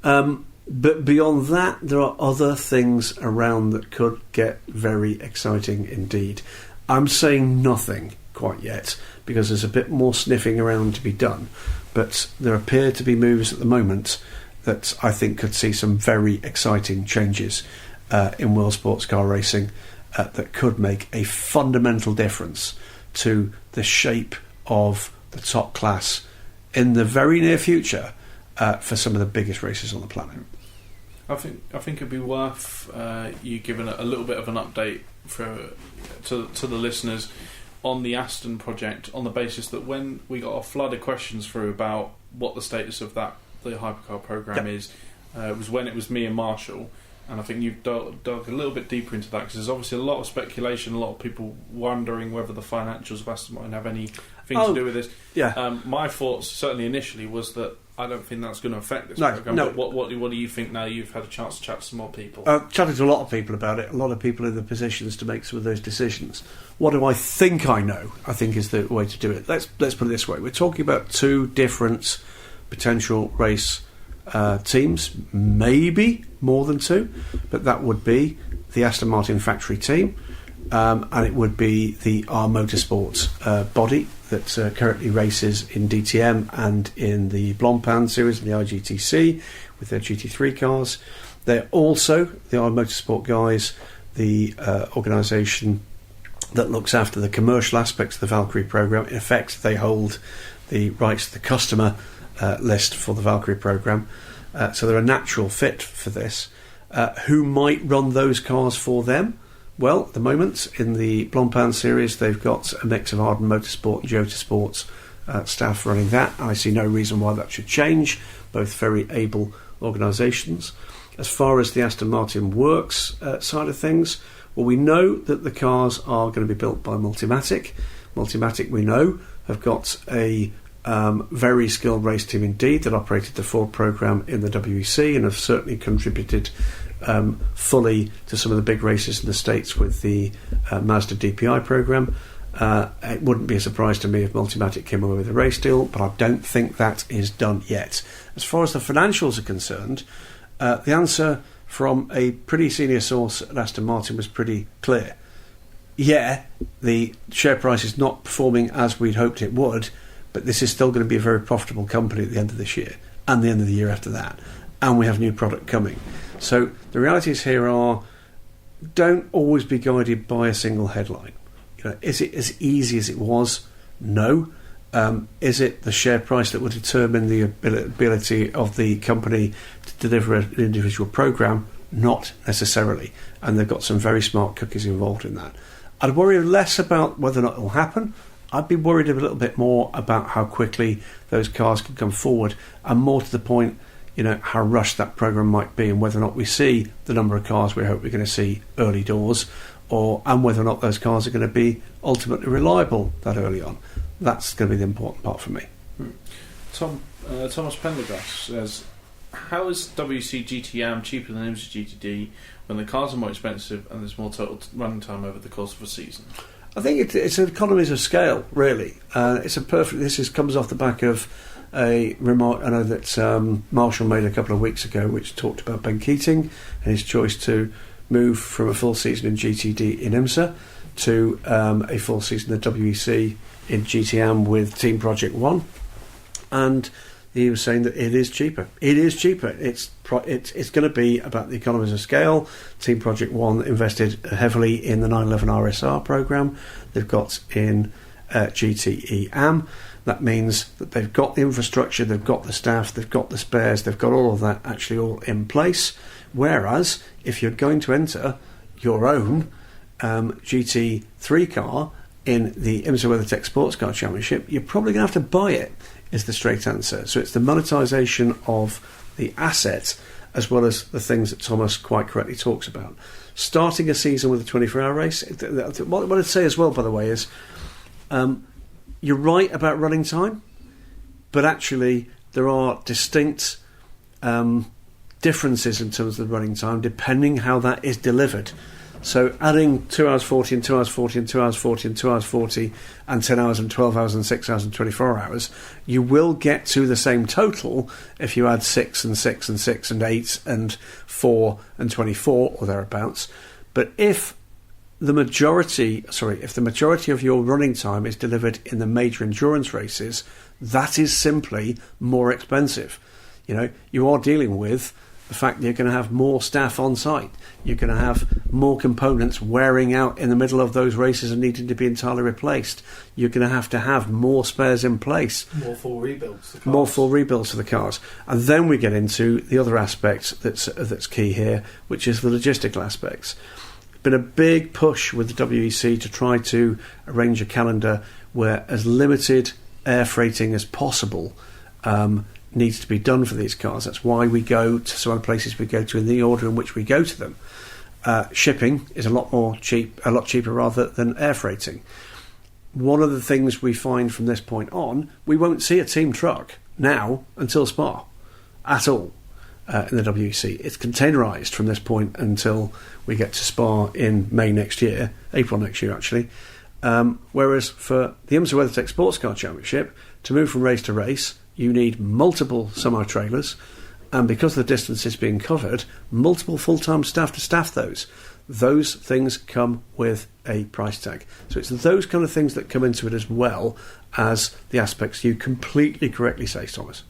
But beyond that, there are other things around that could get very exciting indeed. I'm saying nothing quite yet, because there's a bit more sniffing around to be done, but there appear to be moves at the moment that I think could see some very exciting changes in world sports car racing that could make a fundamental difference to the shape of the top class in the very near future for some of the biggest races on the planet. I think it'd be worth you giving a little bit of an update to the listeners on the Aston project, on the basis that when we got a flood of questions through about what the status of the hypercar program is, it was when it was me and Marshall, and I think you've dug a little bit deeper into that, because there's obviously a lot of speculation, a lot of people wondering whether the financials of Aston Martin have anything to do with this. Yeah. My thoughts, certainly initially, was that I don't think that's going to affect this program. No. But what do you think now you've had a chance to chat to some more people? Chatted to a lot of people about it. A lot of people in the positions to make some of those decisions. What do I think I know? I think is the way to do it. Let's put it this way. We're talking about 2 different potential race teams, maybe more than 2, but that would be the Aston Martin factory team, and it would be the R Motorsport body that currently races in DTM and in the Blancpain series in the IGTC with their GT3 cars. They're also, the R Motorsport guys, the organisation that looks after the commercial aspects of the Valkyrie programme. In effect, they hold the rights to the customer list for the Valkyrie programme. So they're a natural fit for this. Who might run those cars for them? Well, at the moment, in the Blancpain series, they've got a mix of Arden Motorsport and Jota Sports staff running that. I see no reason why that should change. Both very able organisations. As far as the Aston Martin Works side of things, well, we know that the cars are going to be built by Multimatic. Multimatic, we know, have got a very skilled race team indeed that operated the Ford programme in the WEC and have certainly contributed fully to some of the big races in the States with the Mazda DPI programme. It wouldn't be a surprise to me if Multimatic came away with a race deal, but I don't think that is done yet. As far as the financials are concerned, the answer from a pretty senior source at Aston Martin was pretty clear. Yeah, the share price is not performing as we'd hoped it would, but this is still going to be a very profitable company at the end of this year and the end of the year after that, and we have new product coming. So the realities here are, don't always be guided by a single headline. Is it as easy as it was? No. Is it the share price that will determine the ability of the company to deliver an individual programme? Not necessarily. And they've got some very smart cookies involved in that. I'd worry less about whether or not it will happen. I'd be worried a little bit more about how quickly those cars can come forward, and more to the point, how rushed that programme might be, and whether or not we see the number of cars we hope we're going to see early doors, and whether or not those cars are going to be ultimately reliable that early on. That's going to be the important part for me. Thomas Pendergrass says, how is WC GT-AM cheaper than IMSA GTD when the cars are more expensive and there's more total running time over the course of a season? I think it's economies of scale, really. This comes off the back of a remark I know that Marshall made a couple of weeks ago, which talked about Ben Keating and his choice to move from a full season in GTD in IMSA to a full season at WEC in GTM with Team Project One, and he was saying that it is cheaper. It is cheaper. It's going to be about the economies of scale. Team Project One invested heavily in the 911 RSR program. They've got in GTE-AM. That means that they've got the infrastructure, they've got the staff, they've got the spares, they've got all of that actually all in place. Whereas if you're going to enter your own GT3 car in the IMSA WeatherTech Sports Car Championship, you're probably going to have to buy it, is the straight answer. So it's the monetisation of the asset as well as the things that Thomas quite correctly talks about. Starting a season with a 24-hour race, what I'd say as well, by the way, is you're right about running time, but actually there are distinct differences in terms of the running time depending how that is delivered. So adding 2 hours 40 and 2 hours 40 and 2 hours 40 and 2 hours 40 and 10 hours and 12 hours and 6 hours and 24 hours, you will get to the same total if you add 6 and 6 and 6 and 8 and 4 and 24 or thereabouts. But if the majority of your running time is delivered in the major endurance races, that is simply more expensive. You are dealing with the fact that you're going to have more staff on site. You're going to have more components wearing out in the middle of those races and needing to be entirely replaced. You're going to have more spares in place. More full rebuilds for the cars. And then we get into the other aspect that's key here, which is the logistical aspects. Been a big push with the WEC to try to arrange a calendar where as limited air freighting as possible needs to be done for these cars. That's why we go to some of the places we go to in the order in which we go to them. Shipping is a lot cheaper rather than air freighting. One of the things we find from this point on, we won't see a team truck now until Spa at all in the WEC. It's containerised from this point until we get to Spa in April next year actually. Whereas for the IMSA WeatherTech Sports Car Championship, to move from race to race, you need multiple semi-trailers, and because the distance is being covered, multiple full-time staff to staff those. Those things come with a price tag. So it's those kind of things that come into it as well as the aspects you completely correctly say, Thomas.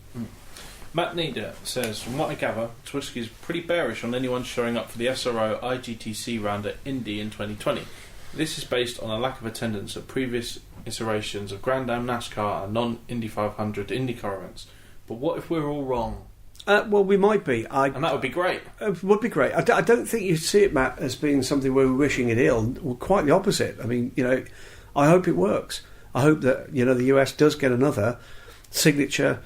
Matt Nieder says, from what I gather, Twirsky is pretty bearish on anyone showing up for the SRO IGTC round at Indy in 2020. This is based on a lack of attendance at previous iterations of Grand Am NASCAR and non-Indy 500 IndyCar events. But what if we're all wrong? Well, we might be. And that would be great. It would be great. I don't think you see it, Matt, as being something where we're wishing it ill. Well, quite the opposite. I mean, I hope it works. I hope that, the US does get another signature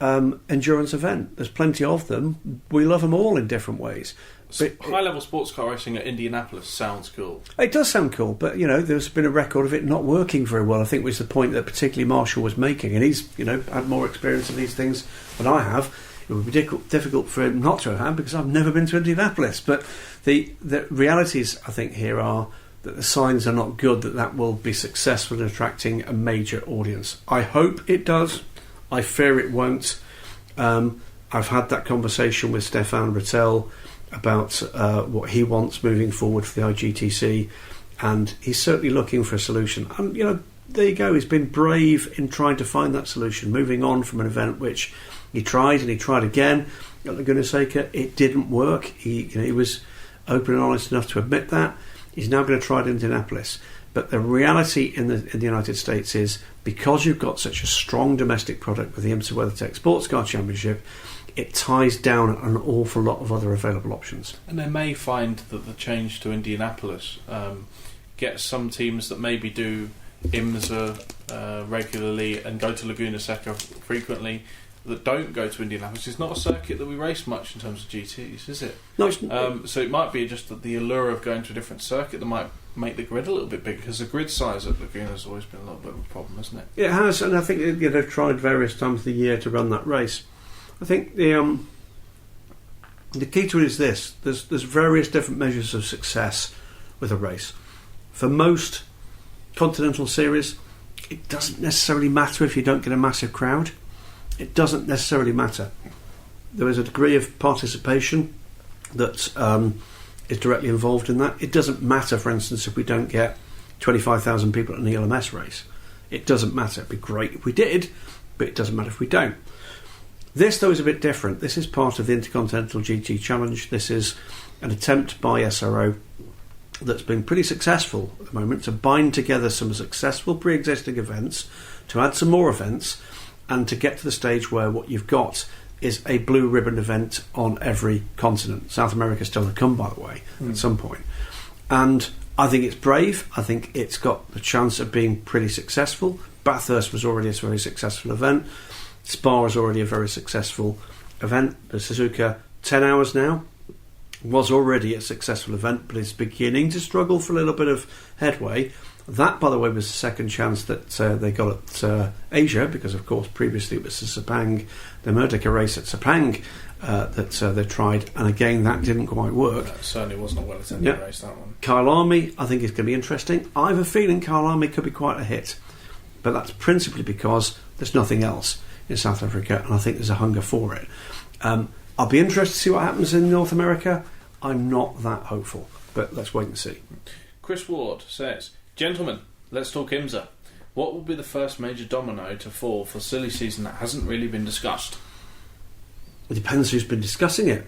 endurance event. There's plenty of them. We love them all in different ways. But high-level sports car racing at Indianapolis sounds cool. It does sound cool, but, there's been a record of it not working very well, I think was the point that particularly Marshall was making. And he's, had more experience of these things than I have. It would be difficult for him not to have had because I've never been to Indianapolis. But the realities, I think, here are that the signs are not good that will be successful in attracting a major audience. I hope it does. I fear it won't. I've had that conversation with Stefan Rattel about what he wants moving forward for the IGTC, and he's certainly looking for a solution. And, there you go. He's been brave in trying to find that solution, moving on from an event which he tried and he tried again at Laguna Seca. It didn't work. He was open and honest enough to admit that. He's now going to try it in Indianapolis. But the reality in the United States is, because you've got such a strong domestic product with the IMSA WeatherTech Sports Car Championship, it ties down an awful lot of other available options. And they may find that the change to Indianapolis gets some teams that maybe do IMSA regularly and go to Laguna Seca frequently that don't go to Indianapolis. It's not a circuit that we race much in terms of GTs, is it? No, so it might be just that the allure of going to a different circuit that might make the grid a little bit bigger, because the grid size at Laguna has always been a little bit of a problem, hasn't it? It has, and I think they've tried various times of the year to run that race. I think the key to it is this: there's various different measures of success with a race. For most Continental Series, it doesn't necessarily matter if you don't get a massive crowd. It doesn't necessarily matter. There is a degree of participation that is directly involved in that. It doesn't matter, for instance, if we don't get 25,000 people at an ELMS race. It doesn't matter. It'd be great if we did, but it doesn't matter if we don't. This, though, is a bit different. This is part of the Intercontinental GT Challenge. This is an attempt by SRO that's been pretty successful at the moment to bind together some successful pre-existing events, to add some more events, and to get to the stage where what you've got is a blue ribbon event on every continent. South America's still to come, by the way, at some point. And I think it's brave. I think it's got the chance of being pretty successful. Bathurst was already a very successful event. Spa is already a very successful event. The Suzuka 10 hours now was already a successful event, but it's beginning to struggle for a little bit of headway. That, by the way, was the second chance that they got at Asia, because, of course, previously it was the Sepang, the Merdeka race at Sepang that they tried, and again, that didn't quite work. That certainly wasn't a well-attended race, that one. Kyle Army, I think, is going to be interesting. I have a feeling Kyle Army could be quite a hit, but that's principally because there's nothing else in South Africa, and I think there's a hunger for it. I'll be interested to see what happens in North America. I'm not that hopeful, but let's wait and see. Chris Ward says, "Gentlemen, let's talk IMSA. What will be the first major domino to fall for silly season that hasn't really been discussed?" It depends who's been discussing it.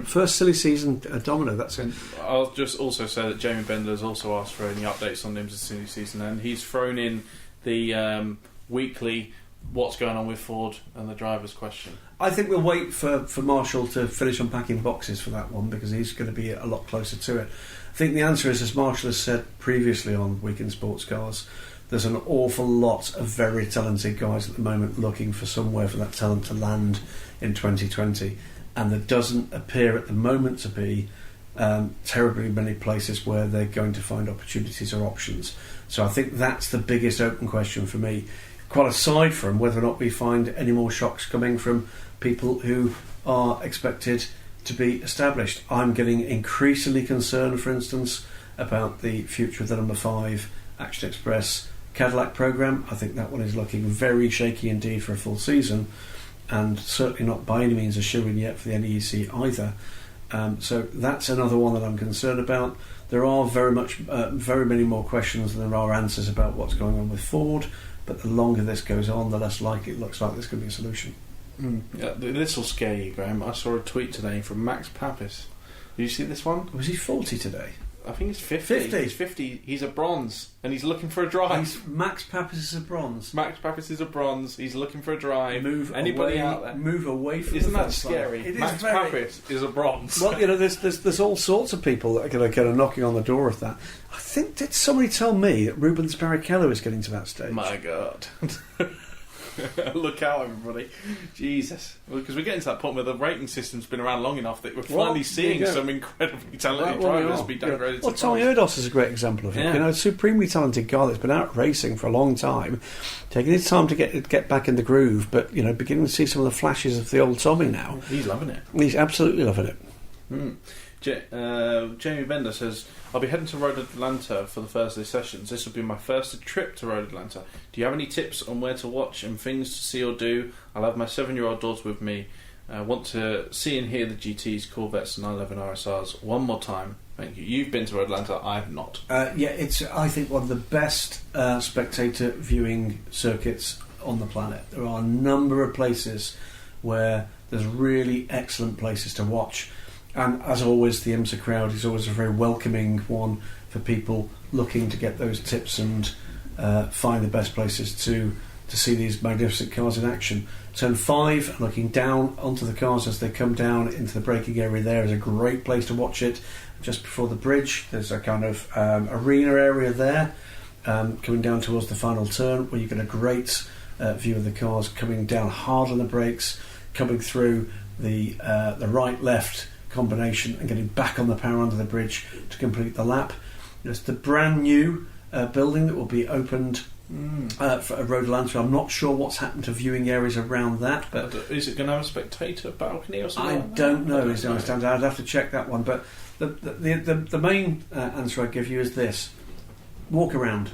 First silly season domino, that's it. I'll just also say that Jamie Bender has also asked for any updates on IMSA silly season, and he's thrown in the weekly what's going on with Ford and the driver's question. I think we'll wait for Marshall to finish unpacking boxes for that one, because he's going to be a lot closer to it. I think the answer is, as Marshall has said previously on Week in Sports Cars, there's an awful lot of very talented guys at the moment looking for somewhere for that talent to land in 2020, and there doesn't appear at the moment to be terribly many places where they're going to find opportunities or options. So I think that's the biggest open question for me, quite aside from whether or not we find any more shocks coming from people who are expected to be established. I'm getting increasingly concerned, for instance, about the future of the number 5 Action Express Cadillac programme. I think that one is looking very shaky indeed for a full season, and certainly not by any means a shoo-in yet for the NEC either. So that's another one that I'm concerned about. There are very many more questions than there are answers about what's going on with Ford, but the longer this goes on, the less likely it looks like there's going to be a solution. Yeah, this will scare you, Graham. I saw a tweet today from Max Papis. Did you see this one? Was he 40 today? I think he's 50. 50. He's 50. He's a bronze, and he's looking for a drive. Max Pappas is a bronze. Max Pappas is a bronze. He's looking for a drive. Anybody out there? Move away from. Isn't the that scary? It Max Pappas is a bronze. Well, there's all sorts of people that are kind of knocking on the door of that. I think, did somebody tell me that Rubens Barrichello is getting to that stage? My God. Look out, everybody. Jesus. Because we're getting to that point where the rating system's been around long enough that we're finally seeing some incredibly talented drivers be downgraded. Well, Tommy Erdos is a great example of it. A supremely talented guy that's been out racing for a long time, taking his time to get back in the groove, but beginning to see some of the flashes of the old Tommy now. He's loving it. He's absolutely loving it. Jamie Bender says, I'll be heading to Road Atlanta for the Thursday sessions. This will be my first trip to Road Atlanta. Do you have any tips on where to watch and things to see or do? I'll have my 7-year-old daughter with me. I want to see and hear the GTs, Corvettes and 911 RSRs one more time. Thank you. You've been to Road Atlanta, I have not. It's, I think, one of the best spectator viewing circuits on the planet. There are a number of places where there's really excellent places to watch. And as always, the IMSA crowd is always a very welcoming one for people looking to get those tips and find the best places to see these magnificent cars in action. Turn 5, looking down onto the cars as they come down into the braking area there is a great place to watch it. Just before the bridge, there's a kind of arena area there, coming down towards the final turn, where you get a great view of the cars coming down hard on the brakes, coming through the right-left combination and getting back on the power under the bridge to complete the lap. There's the brand new building that will be opened for Road Atlanta. I'm not sure what's happened to viewing areas around that, but is it going to have a spectator balcony or something? I don't know. I'd have to check that one. But the main answer I give you is this: walk around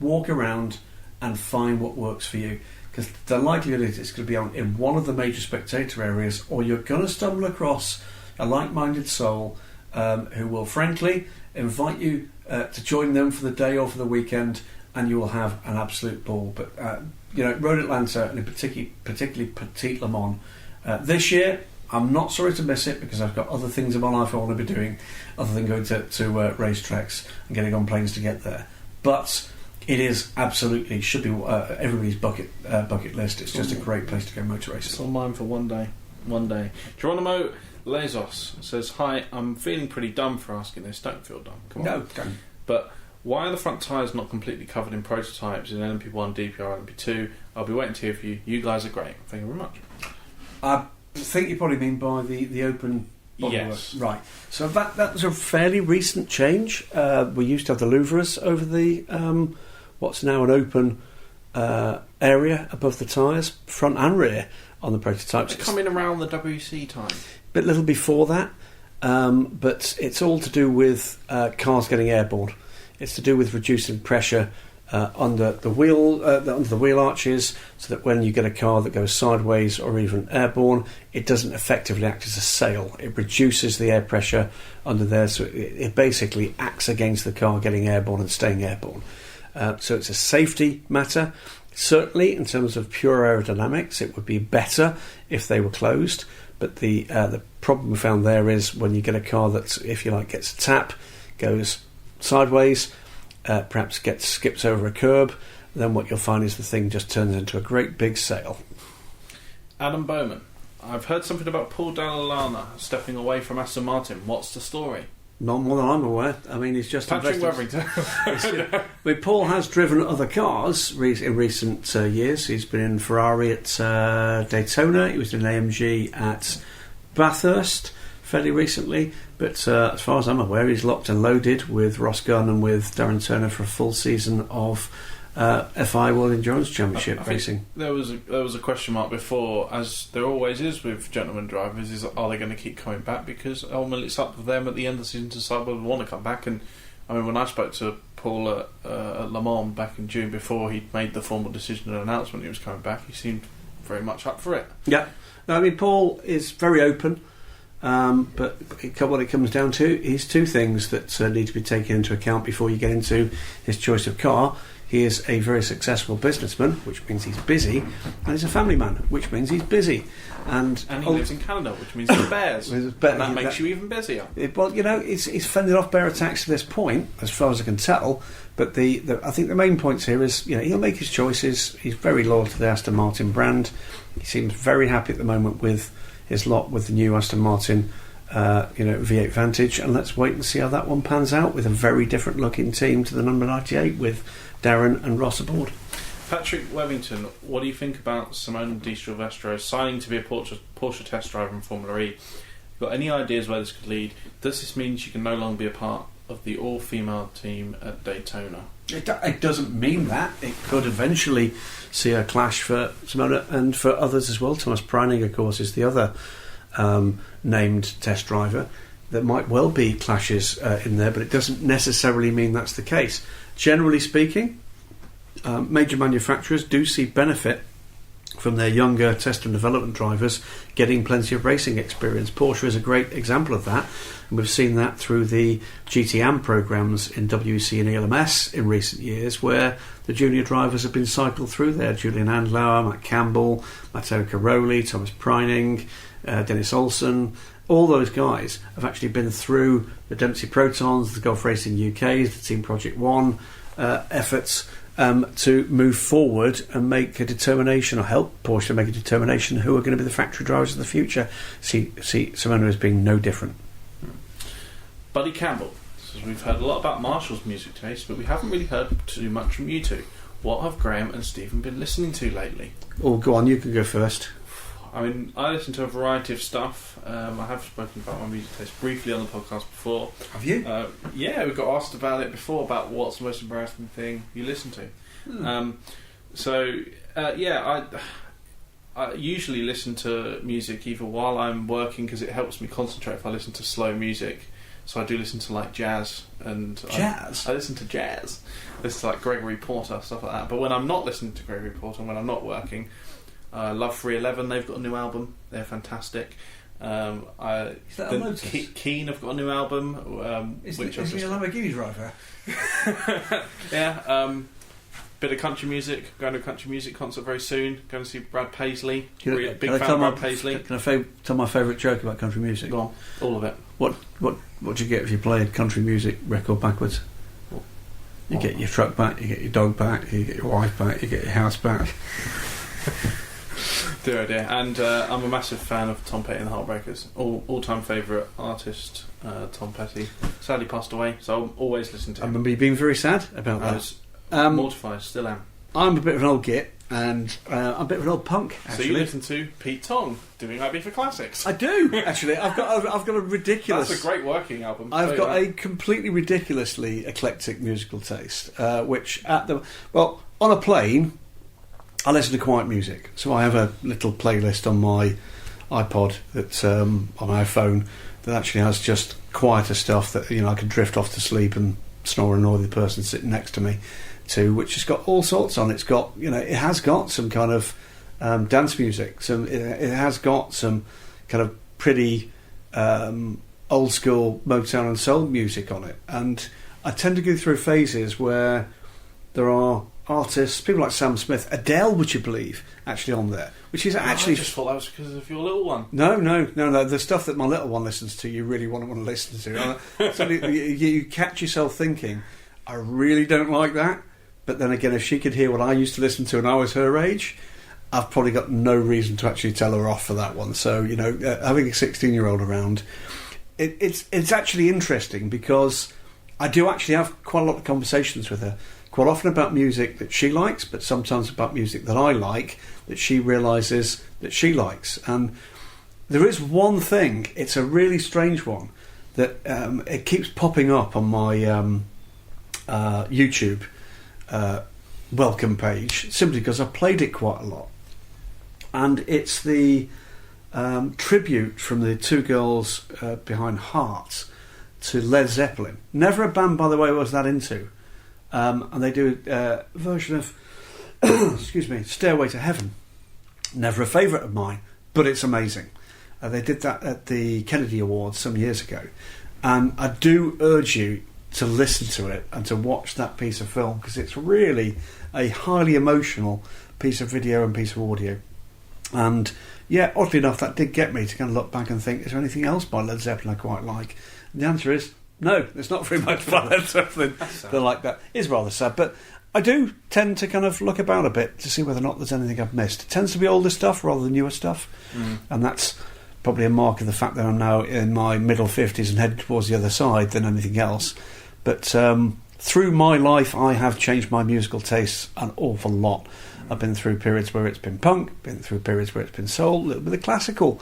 and find what works for you. Because the likelihood is it's going to be in one of the major spectator areas, or you're going to stumble across a like-minded soul who will frankly invite you to join them for the day or for the weekend, and you will have an absolute ball. But Road Atlanta, and particularly Petit Le Mans, this year I'm not sorry to miss it, because I've got other things in my life I want to be doing other than going to racetracks and getting on planes to get there. But it is absolutely should be everybody's bucket list. It's just a great place to go motor racing. It's on mine for one day. Geronimo Lezos says, hi, I'm feeling pretty dumb for asking this. Don't feel dumb. Come on. No, don't. But why are the front tyres not completely covered in prototypes in LMP1, DPR, LMP2? I'll be waiting to hear from you. You guys are great. Thank you very much. I think you probably mean by the open bodywork. Yes. Right. So that was a fairly recent change. We used to have the louvres over the what's now an open area above the tyres, front and rear, on the prototypes. They're coming around the WC time. Bit little before that, but it's all to do with cars getting airborne. It's to do with reducing pressure under the wheel arches, so that when you get a car that goes sideways or even airborne, it doesn't effectively act as a sail. It reduces the air pressure under there, so it basically acts against the car getting airborne and staying airborne. So it's a safety matter. Certainly, in terms of pure aerodynamics, it would be better if they were closed. But the problem we found there is when you get a car that, if you like, gets a tap, goes sideways, perhaps skips over a curb, then what you'll find is the thing just turns into a great big sail. Adam Bowman, I've heard something about Paul Dall'Anna stepping away from Aston Martin. What's the story? Not more than I'm aware. I mean, he's just Patrick Webrington. Paul has driven other cars in recent years. He's been in Ferrari at Daytona. He was in AMG at Bathurst fairly recently. But as far as I'm aware, he's locked and loaded with Ross Gunn and with Darren Turner for a full season of FI World Endurance Championship racing. There was a question mark before, as there always is with gentlemen drivers, is are they going to keep coming back? Because ultimately it's up to them at the end of the season to decide whether they want to come back. And I mean, when I spoke to Paul at Le Mans back in June, before he made the formal decision and announcement he was coming back, he seemed very much up for it. Yeah, no, I mean, Paul is very open. But what it comes down to is two things that need to be taken into account before you get into his choice of car. He is a very successful businessman, which means he's busy, and he's a family man, which means he's busy. And he lives in Canada, which means he's bears. And that makes you even busier. He's fended off bear attacks to this point, as far as I can tell. But I think the main points here is, he'll make his choices. He's very loyal to the Aston Martin brand. He seems very happy at the moment with his lot with the new Aston Martin, V8 Vantage. And let's wait and see how that one pans out with a very different looking team to the number 98 with Darren and Ross aboard. Patrick Webington, what do you think about Simone Di Silvestro signing to be a Porsche test driver in Formula E? Got any ideas where this could lead? Does this mean she can no longer be a part of the all-female team at Daytona? It doesn't mean that. It could eventually see a clash for Simone and for others as well. Thomas Preining, of course, is the other named test driver. There might well be clashes in there, but it doesn't necessarily mean that's the case. Generally speaking, major manufacturers do see benefit from their younger test and development drivers getting plenty of racing experience. Porsche is a great example of that, and we've seen that through the Q&amp programs in WEC and ELMS in recent years, where the junior drivers have been cycled through there. Julian Andlauer, Matt Campbell, Matteo Caroli, Thomas Preining, Dennis Olsen. All those guys have actually been through the Dempsey Protons, the Gulf Racing UK, the Team Project One efforts to move forward and make a determination, or help Porsche to make a determination who are going to be the factory drivers of the future. See Simona as being no different. Buddy Campbell says, we've heard a lot about Marshall's music taste, but we haven't really heard too much from you two. What have Graham and Stephen been listening to lately? Oh, go on, you can go first. I mean, I listen to a variety of stuff. I have spoken about my music taste briefly on the podcast before. Have you? Yeah, we got asked about it before, about what's the most embarrassing thing you listen to. I usually listen to music either while I'm working, because it helps me concentrate if I listen to slow music. So I do listen to jazz. Jazz? I listen to jazz. I listen to Gregory Porter, stuff like that. But when I'm not listening to Gregory Porter, when I'm not working, Love 311, they've got a new album. They're fantastic. Is that a Lotus? Keane have got a new album. Is he a Lamborghini driver? Yeah. Bit of country music. Going to a country music concert very soon. Going to see Brad Paisley. Big fan of Brad Paisley. Can I tell my favourite joke about country music? Go on. All of it. What do you get if you play a country music record backwards? You get your truck back, you get your dog back, you get your wife back, you get your house back. Dear, dear. And I'm a massive fan of Tom Petty and the Heartbreakers. All-time favourite artist, Tom Petty. Sadly passed away, so I'll always listen to him. I remember you being very sad about that. I was mortified, still am. I'm a bit of an old git, and I'm a bit of an old punk, actually. So you listen to Pete Tong doing IB for Classics? I do, actually. I've got a ridiculous... That's a great working album. I've got a completely ridiculously eclectic musical taste, which on a plane, I listen to quiet music. So I have a little playlist on my iPod that's on my phone that actually has just quieter stuff that I can drift off to sleep and snore and annoy the person sitting next to me to, which has got all sorts on. It's got it has got some kind of dance music. It has got some kind of pretty old school Motown and soul music on it. And I tend to go through phases where there are artists, people like Sam Smith, Adele, would you believe, actually on there, which is actually... I just thought that was because of your little one. No, the stuff that my little one listens to, you really want to listen to. So you catch yourself thinking, I really don't like that, but then again, if she could hear what I used to listen to when I was her age, I've probably got no reason to actually tell her off for that one. So, having a 16-year-old around, it's actually interesting, because I do actually have quite a lot of conversations with her, quite often about music that she likes, but sometimes about music that I like, that she realises that she likes. And there is one thing, it's a really strange one, that it keeps popping up on my YouTube welcome page, simply because I've played it quite a lot. And it's the tribute from the two girls behind Heart to Led Zeppelin. Never a band, by the way, I was that into. And they do a version of Stairway to Heaven. Never a favourite of mine, but it's amazing. They did that at the Kennedy Awards some years ago, and I do urge you, to listen to it and to watch that piece of film, because it's really a highly emotional piece of video and piece of audio. And yeah, oddly enough, that did get me to kind of look back and think, is there anything else by Led Zeppelin I quite like? And the answer is no, there's not very much by Led Zeppelin that like that. It's rather sad, but I do tend to kind of look about a bit to see whether or not there's anything I've missed. It tends to be older stuff rather than newer stuff, and that's probably a mark of the fact that I'm now in my middle 50s and heading towards the other side than anything else. But through my life, I have changed my musical tastes an awful lot. I've been through periods where it's been punk, been through periods where it's been soul, a little bit of classical,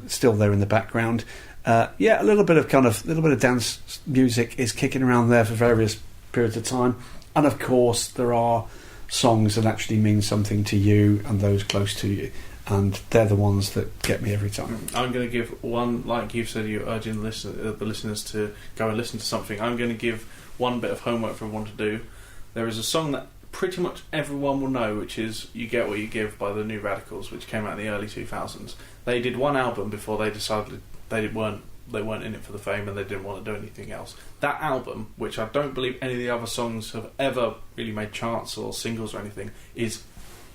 still there in the background. A little bit of dance music is kicking around there for various periods of time. And of course, there are songs that actually mean something to you and those close to you. And they're the ones that get me every time. I'm going to give one, like you've said, you're urging the listeners to go and listen to something. I'm going to give one bit of homework for everyone to do. There is a song that pretty much everyone will know, which is "You Get What You Give" by the New Radicals, which came out in the early 2000s. They did one album before they decided they weren't in it for the fame and they didn't want to do anything else. That album, which I don't believe any of the other songs have ever really made charts or singles or anything, is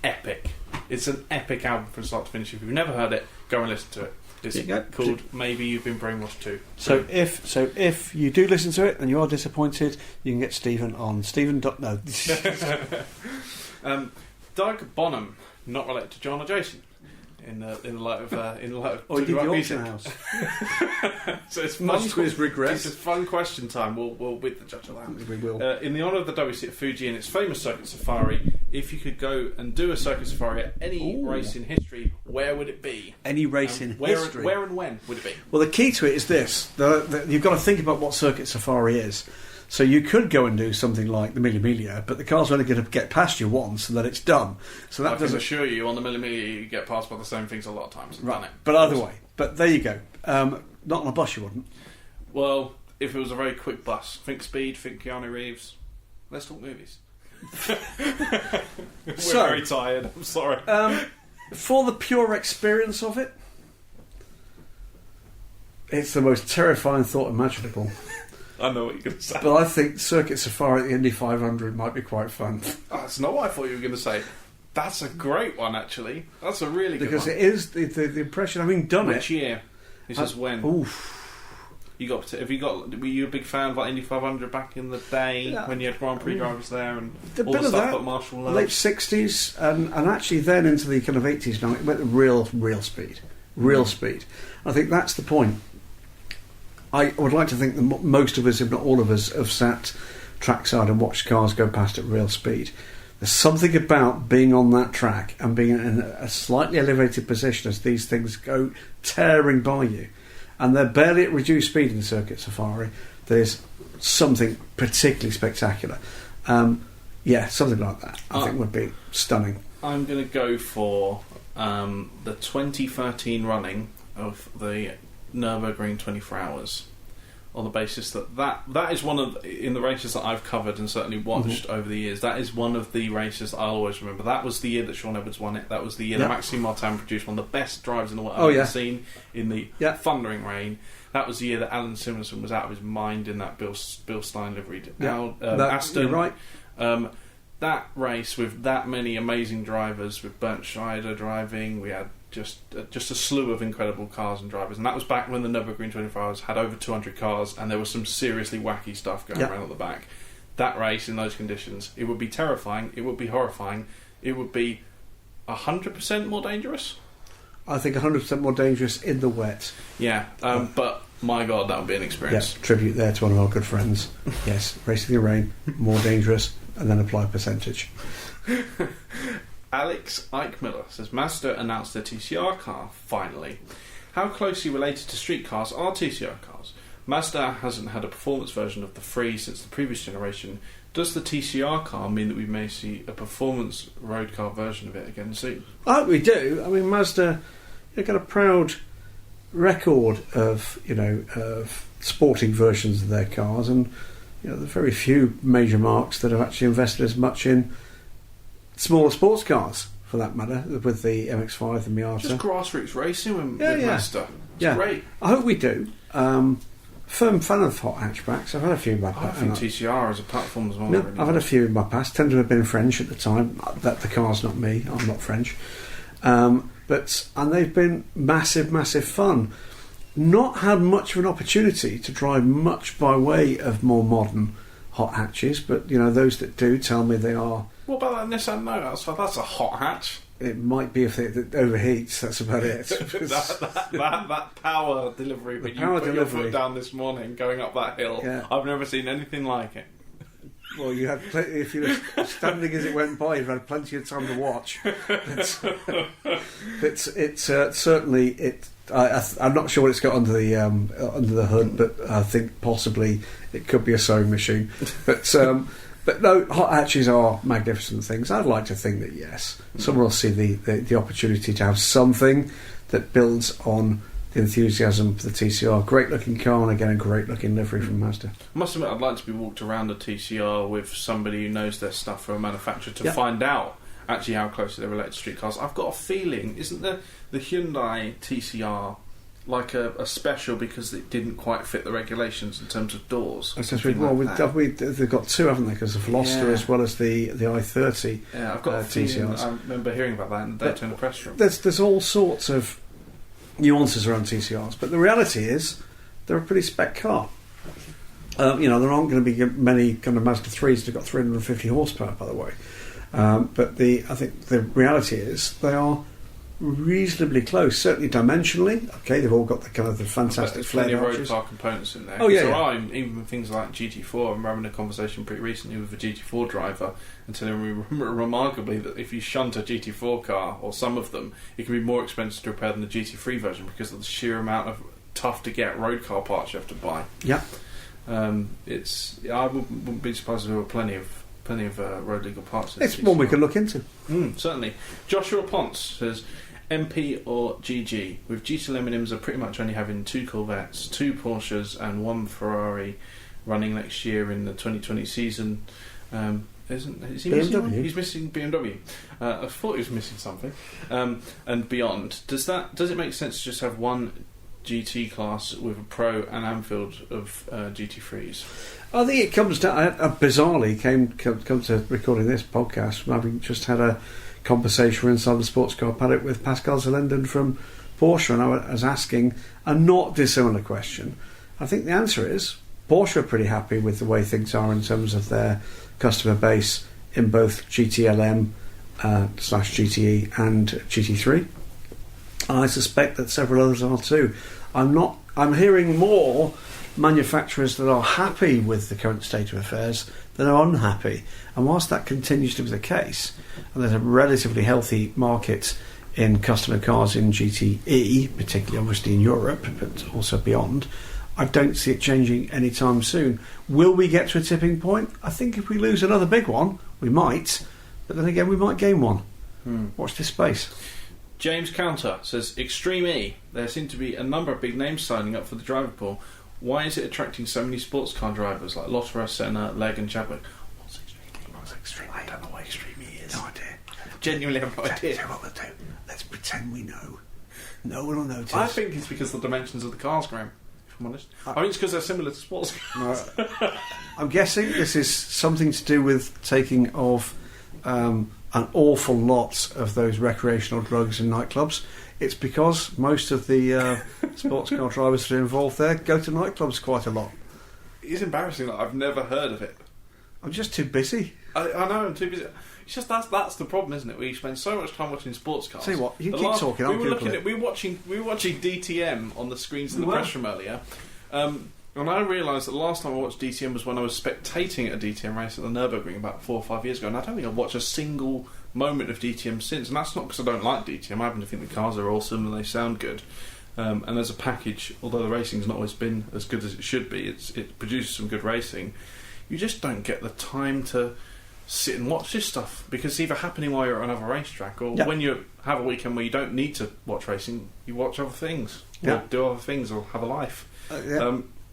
epic. It's an epic album from start to finish. If you've never heard it, go and listen to it. It's called Maybe You've Been Brainwashed Too. So if you do listen to it and you are disappointed, you can get Stephen on Stephen. No. Doug Bonham, not related to John or Jason. In the light of or did the auction house. So it's much fun, to his regret. It's a fun question time. We'll with the judge of that. We will. In the honour of the WC at Fuji and its famous circuit safari, if you could go and do a circuit safari at any race in history, where would it be? Any race in history. Where and when would it be? Well, the key to it is this: you've got to think about what circuit safari is. So you could go and do something like the Mille Miglia, but the car's only going to get past you once and then it's done. So that I can assure you, on the Mille Miglia, you get passed by the same things a lot of times. Right. Done it. But either way. But there you go. Not on a bus, you wouldn't. Well, if it was a very quick bus, think speed, think Keanu Reeves. Let's talk movies. We're very tired. I'm sorry. For the pure experience of it, it's the most terrifying thought imaginable. I know what you're going to say. But I think Circuit Safari at the Indy 500 might be quite fun. Oh, that's not what I thought you were going to say. That's a great one, actually. That's a really good one. Because it is the impression, having done Which year? This is when? Oof. Were you a big fan of like Indy 500 back in the day when you had Grand Prix drivers there and all the stuff that Marshall loved? Late 60s and actually then into the kind of 80s now, it went to real speed. Real speed. I think that's the point. I would like to think that most of us, if not all of us, have sat trackside and watched cars go past at real speed. There's something about being on that track and being in a slightly elevated position as these things go tearing by you. And they're barely at reduced speed in Circuit Safari. There's something particularly spectacular. Something like that I think would be stunning. I'm going to go for the 2013 running of the Nürburgring 24 Hours, on the basis that is one of, in the races that I've covered and certainly watched over the years, that is one of the races that I'll always remember. That was the year that Sean Edwards won it. That was the year that Maxime Martin produced one of the best drives in the world I've ever seen in the thundering rain. That was the year that Alan Simonson was out of his mind in that Bill Stein liveried Aston. You're right. That race with that many amazing drivers, with Bernd Schneider driving, we had just a slew of incredible cars and drivers, and that was back when the Nürburgring 24 Hours had over 200 cars, and there was some seriously wacky stuff going around at the back. That race in those conditions, it would be terrifying, it would be horrifying, it would be 100% more dangerous. I think 100% more dangerous in the wet. Yeah, but my God, that would be an experience. Yeah, tribute there to one of our good friends. Yes, racing in the rain, more dangerous, and then apply a percentage. Alex Eichmiller says, Mazda announced their TCR car, finally. How closely related to street cars are TCR cars? Mazda hasn't had a performance version of the 3 since the previous generation. Does the TCR car mean that we may see a performance road car version of it again soon? I hope we do. I mean, Mazda, they've got a proud record of sporting versions of their cars, and there are very few major marques that have actually invested as much in smaller sports cars, for that matter, with the MX-5 and Miata. Just grassroots racing with Mazda. It's great. I hope we do. firm fan of hot hatchbacks. I've had a few in my I past. think TCR as a platform as well. No, really I've had a few in my past. Tend to have been French at the time. That the car's not me. I'm not French. And they've been massive fun. Not had much of an opportunity to drive much by way of more modern hot hatches, but those that do tell me they are. What about that Nissan Note? That's a hot hatch. It might be if it overheats. That's about it. that power delivery when you put your foot down this morning going up that hill. Yeah. I've never seen anything like it. Well, you had if you were standing as it went by, you've had plenty of time to watch. It's certainly. I'm not sure what it's got under the hood, but I think possibly it could be a sewing machine. But no, hot hatches are magnificent things. I'd like to think that yes, someone will see the opportunity to have something that builds on the enthusiasm for the TCR. Great looking car, and again a great looking livery from Mazda. I must admit, I'd like to be walked around a TCR with somebody who knows their stuff from a manufacturer to find out actually how closely they're related to street cars. I've got a feeling, isn't the Hyundai TCR like a special because it didn't quite fit the regulations in terms of doors? They've got two, haven't they? Because the Veloster as well as the i30. Yeah, I've got a feeling. TCRs. I remember hearing about that in the Daytona press room. There's all sorts of nuances around TCRs, but the reality is they're a pretty spec car. There aren't going to be many kind of Mazda 3s that have got 350 horsepower, by the way. But I think the reality is they are reasonably close, certainly dimensionally. Okay, they've all got the kind of the fantastic plenty of road arches. car components in there. Oh yeah, there are even things like GT4. I'm having a conversation pretty recently with a GT4 driver and telling me remarkably that if you shunt a GT4 car, or some of them, it can be more expensive to repair than the GT3 version because of the sheer amount of tough to get road car parts you have to buy. Yeah, I wouldn't be surprised if there were plenty of road legal parts. It's one we can look into. Certainly. Joshua Ponce says, MP or GG? With GT Millenniums are pretty much only having 2 Corvettes, 2 Porsches and 1 Ferrari running next year in the 2020 season. Is he missing one? He's missing BMW. I thought he was missing something. And beyond. Does it make sense to just have one GT class with a Pro and Anfield of GT3s? I think it comes down. I bizarrely come to recording this podcast from having just had a conversation inside the sports car paddock with Pascal Zelinden from Porsche, and I was asking a not dissimilar question. I think the answer is Porsche are pretty happy with the way things are in terms of their customer base in both GTLM / GTE and GT3. I suspect that several others are too. I'm hearing more manufacturers that are happy with the current state of affairs than are unhappy. And whilst that continues to be the case, and there's a relatively healthy market in customer cars in GTE, particularly obviously in Europe, but also beyond, I don't see it changing anytime soon. Will we get to a tipping point? I think if we lose another big one, we might, but then again we might gain one. Watch this space. James Counter says, Extreme E, there seem to be a number of big names signing up for the driver pool. Why is it attracting so many sports car drivers like Lotterer, Senna, Legg and Chadwick? What's Extreme E? I don't know what Extreme E is. No idea. Genuinely have no idea. What we'll do. Let's pretend we know. No one will notice. I think it's because of the dimensions of the cars, Graham, if I'm honest. I think it's because they're similar to sports cars. No, I'm guessing this is something to do with taking off an awful lot of those recreational drugs in nightclubs. It's because most of the sports car drivers that are involved there go to nightclubs quite a lot. It's embarrassing that I've never heard of it. I'm just too busy. I know, I'm too busy. It's just that's the problem, isn't it? We spend so much time watching sports cars. Tell you what, you keep talking. We were watching DTM on the screens in the press room earlier, and I realised that the last time I watched DTM was when I was spectating a DTM race at the Nürburgring about 4 or 5 years ago, and I don't think I've watched a single moment of DTM since. And that's not because I don't like DTM. I happen to think the cars are awesome and they sound good. And as a package, although the racing's not always been as good as it should be, it produces some good racing. You just don't get the time to sit and watch this stuff because it's either happening while you're at another racetrack or when you have a weekend where you don't need to watch racing, you watch other things or do other things or have a life.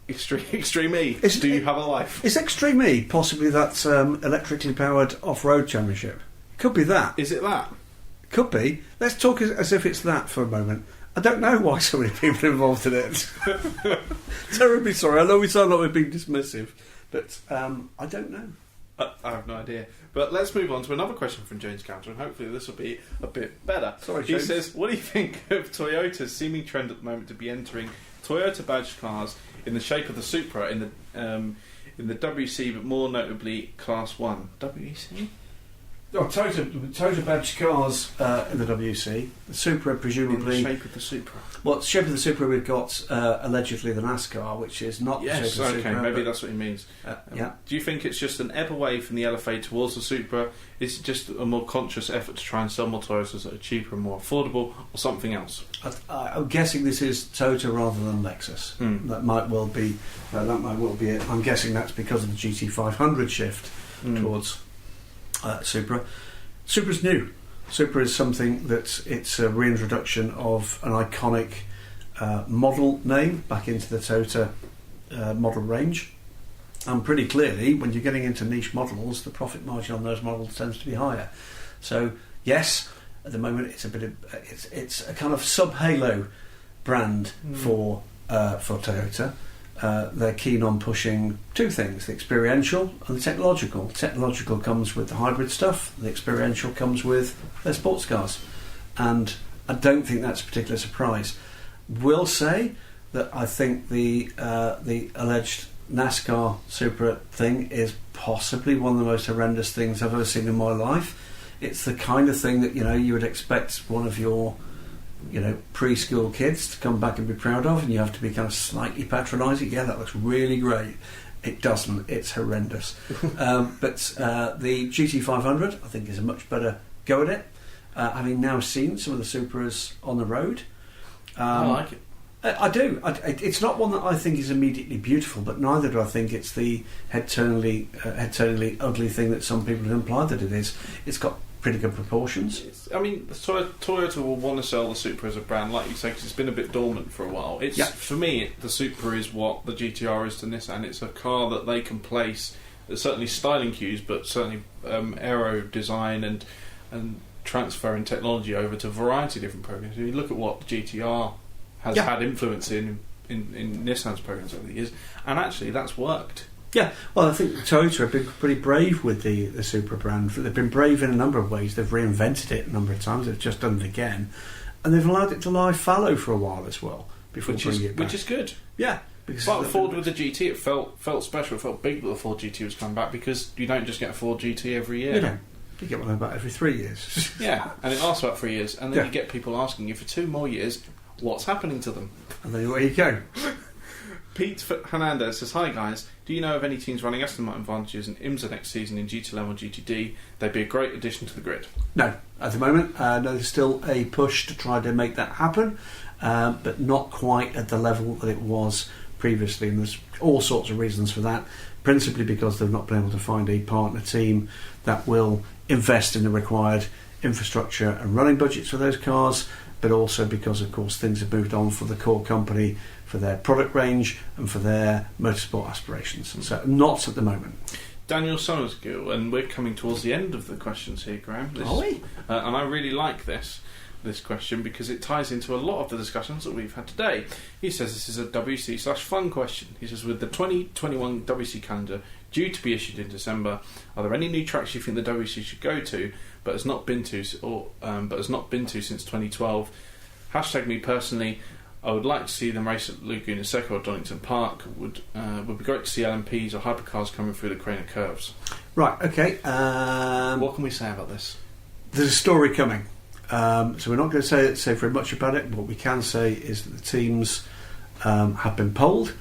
Extreme E. Do you have a life? Is Extreme E possibly that electrically powered off-road championship? Could be that. Is it that? Could be. Let's talk as if it's that for a moment. I don't know why so many people are involved in it. Terribly sorry. I know we sound like we're being dismissive, but I don't know. I have no idea. But let's move on to another question from James Counter, and hopefully this will be a bit better. Sorry, he James. says, what do you think of Toyota's seeming trend at the moment to be entering Toyota badged cars in the shape of the Supra in the WC, but more notably Class 1? WEC? Oh, Toyota badged cars in the WC. The Supra, presumably. In the shape of the Supra. Well, the shape of the Supra, we've got allegedly the NASCAR, which is not the shape of the Supra. Okay, maybe that's what he means. Yeah. Do you think it's just an ebb away from the LFA towards the Supra? Is it just a more conscious effort to try and sell more Toyotas that are cheaper and more affordable, or something else? I'm guessing this is Toyota rather than Lexus. That might well be. That might well be it. I'm guessing that's because of the GT500 shift towards Supra. Supra's new. Supra is something that it's a reintroduction of an iconic model name back into the Toyota model range. And pretty clearly, when you're getting into niche models, the profit margin on those models tends to be higher. So yes, at the moment it's a bit of it's a kind of sub-halo brand for Toyota. They're keen on pushing two things: the experiential and the technological. The technological comes with the hybrid stuff. The experiential comes with their sports cars, and I don't think that's a particular surprise. Will say that I think the alleged NASCAR Supra thing is possibly one of the most horrendous things I've ever seen in my life. It's the kind of thing that you would expect one of your preschool kids to come back and be proud of, and you have to be kind of slightly patronising. Yeah, that looks really great. It doesn't. It's horrendous. But the GT500, I think, is a much better go at it. Having now seen some of the Supras on the road, I like it. I do. It's not one that I think is immediately beautiful, but neither do I think it's the head-turningly ugly thing that some people have implied that it is. It's got pretty good proportions. I mean, Toyota will want to sell the Supra as a brand, like you say, because it's been a bit dormant for a while. For me, the Supra is what the GTR is to Nissan. It's a car that they can place, certainly styling cues, but certainly aero design and transferring technology over to a variety of different programs. If you look at what the GTR has had influence in Nissan's programs over the years, and actually that's worked. Yeah, well, I think Toyota have been pretty brave with the Supra brand. They've been brave in a number of ways. They've reinvented it a number of times. They've just done it again, and they've allowed it to lie fallow for a while as well before bringing it back. Which is good. Yeah, because like Ford with the GT, it felt special. It felt big that the Ford GT was coming back, because you don't just get a Ford GT every year. You don't. You get one about every 3 years. Yeah, and it lasts about 3 years, and then you get people asking you for 2 more years, what's happening to them? And then away you go. Pete Hernandez says, hi guys, do you know of any teams running Aston Martin Vantages in IMSA next season in GT11 or GTD? They'd be a great addition to the grid. No, at the moment. No, there's still a push to try to make that happen, but not quite at the level that it was previously, and there's all sorts of reasons for that, principally because they've not been able to find a partner team that will invest in the required infrastructure and running budgets for those cars, but also because, of course, things have moved on for the core company, for their product range and for their motorsport aspirations. So not at the moment. Daniel Summersgill, and we're coming towards the end of the questions here, Graham. Are we? And I really like this question because it ties into a lot of the discussions that we've had today. He says this is a WC/fun question. He says, with the 2021 WC calendar due to be issued in December, are there any new tracks you think the WC should go to but has not been to since 2012? Hashtag me personally, I would like to see them race at Laguna Seca or Donington Park. Would be great to see LMPs or hypercars coming through the Craner curves. Right, okay. What can we say about this? There's a story coming. So we're not going to say very much about it. What we can say is that the teams have been polled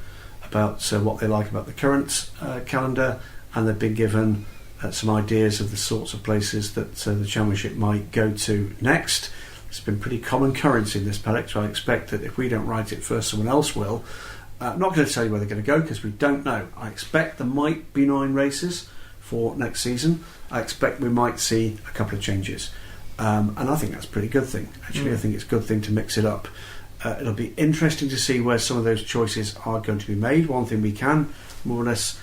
about what they like about the current calendar, and they've been given some ideas of the sorts of places that the championship might go to next. It's been pretty common currency in this paddock, so I expect that if we don't write it first, someone else will. I'm not going to tell you where they're going to go because we don't know. I expect there might be 9 races for next season. I expect we might see a couple of changes. And I think that's a pretty good thing. Actually, I think it's a good thing to mix it up. It'll be interesting to see where some of those choices are going to be made. One thing we can more or less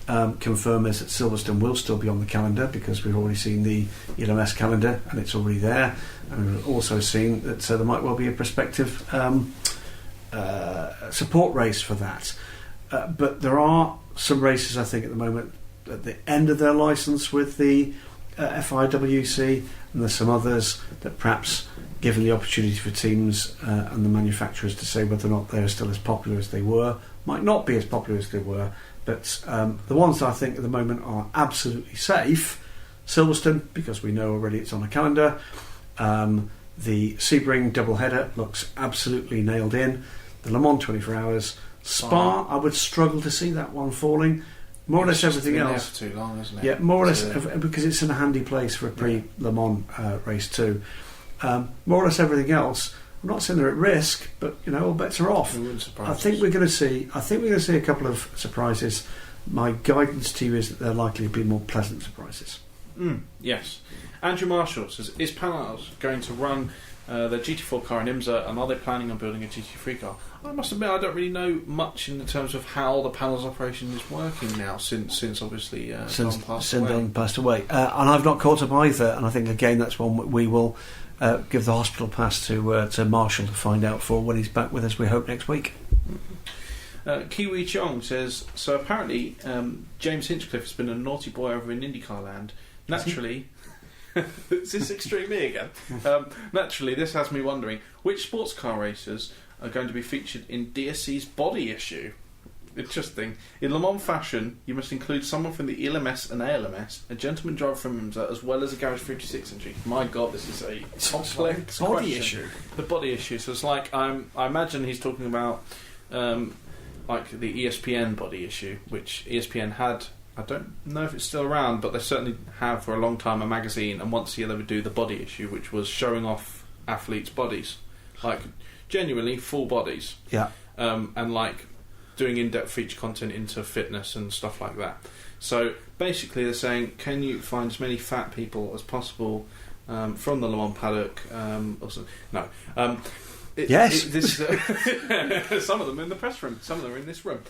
confirm is that Silverstone will still be on the calendar, because we've already seen the ELMS calendar and it's already there, and we've also seen that there might well be a prospective support race for that. But there are some races, I think, at the moment at the end of their licence with the FIWC, and there's some others that perhaps, given the opportunity for teams and the manufacturers to say whether or not they're still as popular as they were, might not be as popular as they were. But the ones that I think at the moment are absolutely safe: Silverstone, because we know already it's on the calendar. The Sebring doubleheader looks absolutely nailed in. The Le Mans 24 Hours. Spa, I would struggle to see that one falling. More or less everything else. It's too long, isn't it? Yeah, more or less, because it's in a handy place for a pre-Le Mans race too. More or less everything else, I'm not saying they're at risk, but all bets are off. I think we're going to see a couple of surprises. My guidance to you is that they're likely to be more pleasant surprises. Yes. Andrew Marshall says, is Palace going to run the GT4 car in IMSA, and are they planning on building a GT3 car? I must admit, I don't really know much in terms of how the Palace operation is working now, since obviously Don passed away. And I've not caught up either, and I think again that's one we will give the hospital pass to Marshall to find out for when he's back with us, we hope, next week. Kiwi Chong says, so apparently James Hinchcliffe has been a naughty boy over in IndyCar land. Naturally, is this Extreme Me again? Naturally, this has me wondering, which sports car racers are going to be featured in DSC's body issue? Interesting. In Le Mans fashion, you must include someone from the ELMS and ALMS, a gentleman driver from IMSA, as well as a Garage 56 entry. My God, this is a complex body issue. The body issue. So it's like, I imagine he's talking about like the ESPN body issue, which ESPN had. I don't know if it's still around, but they certainly have for a long time a magazine, and once a year they would do the body issue, which was showing off athletes' bodies, like genuinely full bodies, and like doing in-depth feature content into fitness and stuff like that. So basically they're saying, can you find as many fat people as possible from the Le Mans paddock? Yes. Some of them in the press room, some of them are in this room.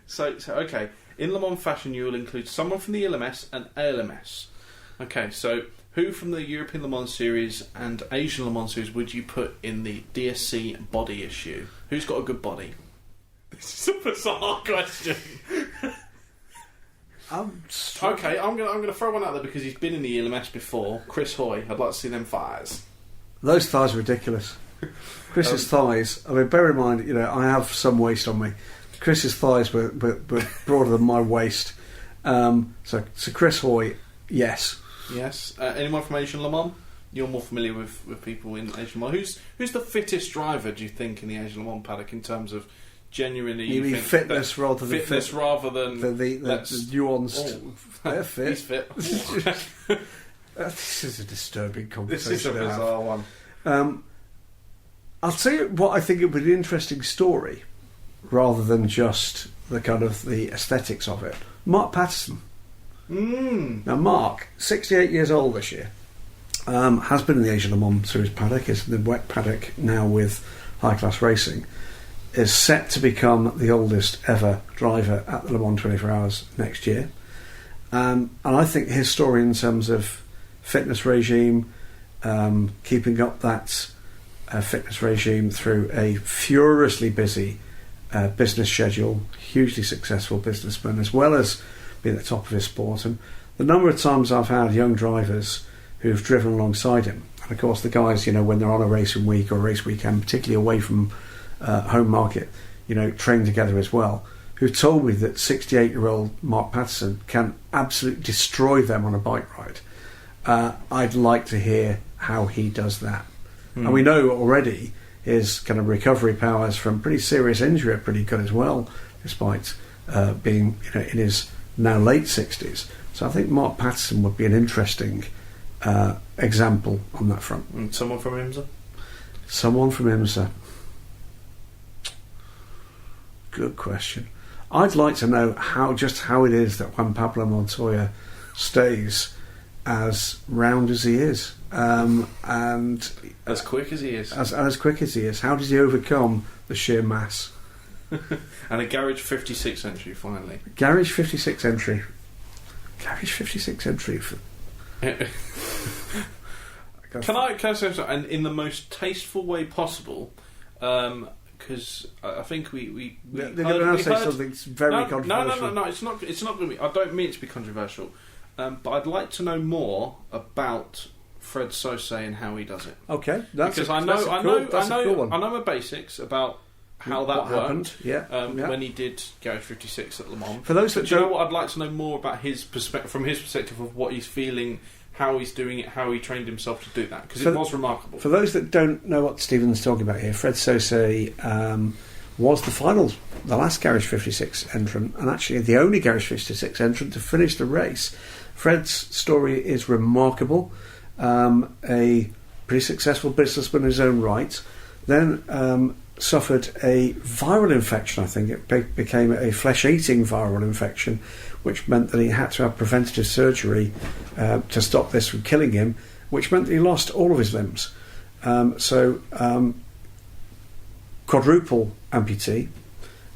So okay. In Le Mans fashion, you will include someone from the ELMS and ALMS. Okay, so who from the European Le Mans Series and Asian Le Mans Series would you put in the DSC body issue? Who's got a good body? This is a bizarre question. Okay, I'm gonna throw one out there because he's been in the ELMS before. Chris Hoy. I'd like to see them thighs. Those thighs are ridiculous. Chris's thighs. I mean, bear in mind, I have some waist on me. Chris's thighs were broader than my waist. So Chris Hoy, yes. Yes. Anyone from Asian Le Mans? You're more familiar with people in Asian Le Mans. Who's the fittest driver, do you think, in the Asian Le Mans paddock in terms of genuinely... You mean fitness rather than... Fitness rather than... The nuanced... They're fit. He's fit. This is a disturbing conversation. This is a bizarre one. I'll tell you what I think it would be an interesting story, rather than just the kind of the aesthetics of it. Mark Patterson. Now Mark, 68 years old this year, has been in the Asian Le Mans Series paddock, is in the wet paddock now with High Class Racing, is set to become the oldest ever driver at the Le Mans 24 Hours next year. And I think his story in terms of fitness regime, keeping up that fitness regime through a furiously busy business schedule, hugely successful businessman, as well as being at the top of his sport. And the number of times I've had young drivers who've driven alongside him, and of course the guys, when they're on a racing week or a race weekend, particularly away from home market, train together as well, who've told me that 68-year-old Mark Patterson can absolutely destroy them on a bike ride. I'd like to hear how he does that. And we know already his kind of recovery powers from pretty serious injury are pretty good as well, despite being in his now late 60s. So I think Mark Patterson would be an interesting example on that front. And someone from IMSA? Someone from IMSA. Good question. I'd like to know how it is that Juan Pablo Montoya stays as round as he is, and as quick as he is. As quick as he is. How does he overcome the sheer mass? And a Garage 56 entry, finally. Garage 56 entry. Garage 56 entry. Can I say something? And in the most tasteful way possible, because I think we they're going to say something very controversial. No, it's not going to be. I don't mean it to be controversial, but I'd like to know more about Fred Sose and how he does it. Okay, because I know my basics about how that worked. When he did Garage 56 at Le Mans. For those that do you know what, I'd like to know more about his perspective, from his perspective of what he's feeling, how he's doing it, how he trained himself to do that, because it was remarkable. For those that don't know what Stephen's talking about here, Fred Sose was the last Garage 56 entrant, and actually the only Garage 56 entrant to finish the race. Fred's story is remarkable. A pretty successful businessman in his own right, then suffered a viral infection. I think it became a flesh-eating viral infection, which meant that he had to have preventative surgery to stop this from killing him, which meant that he lost all of his limbs. Quadruple amputee,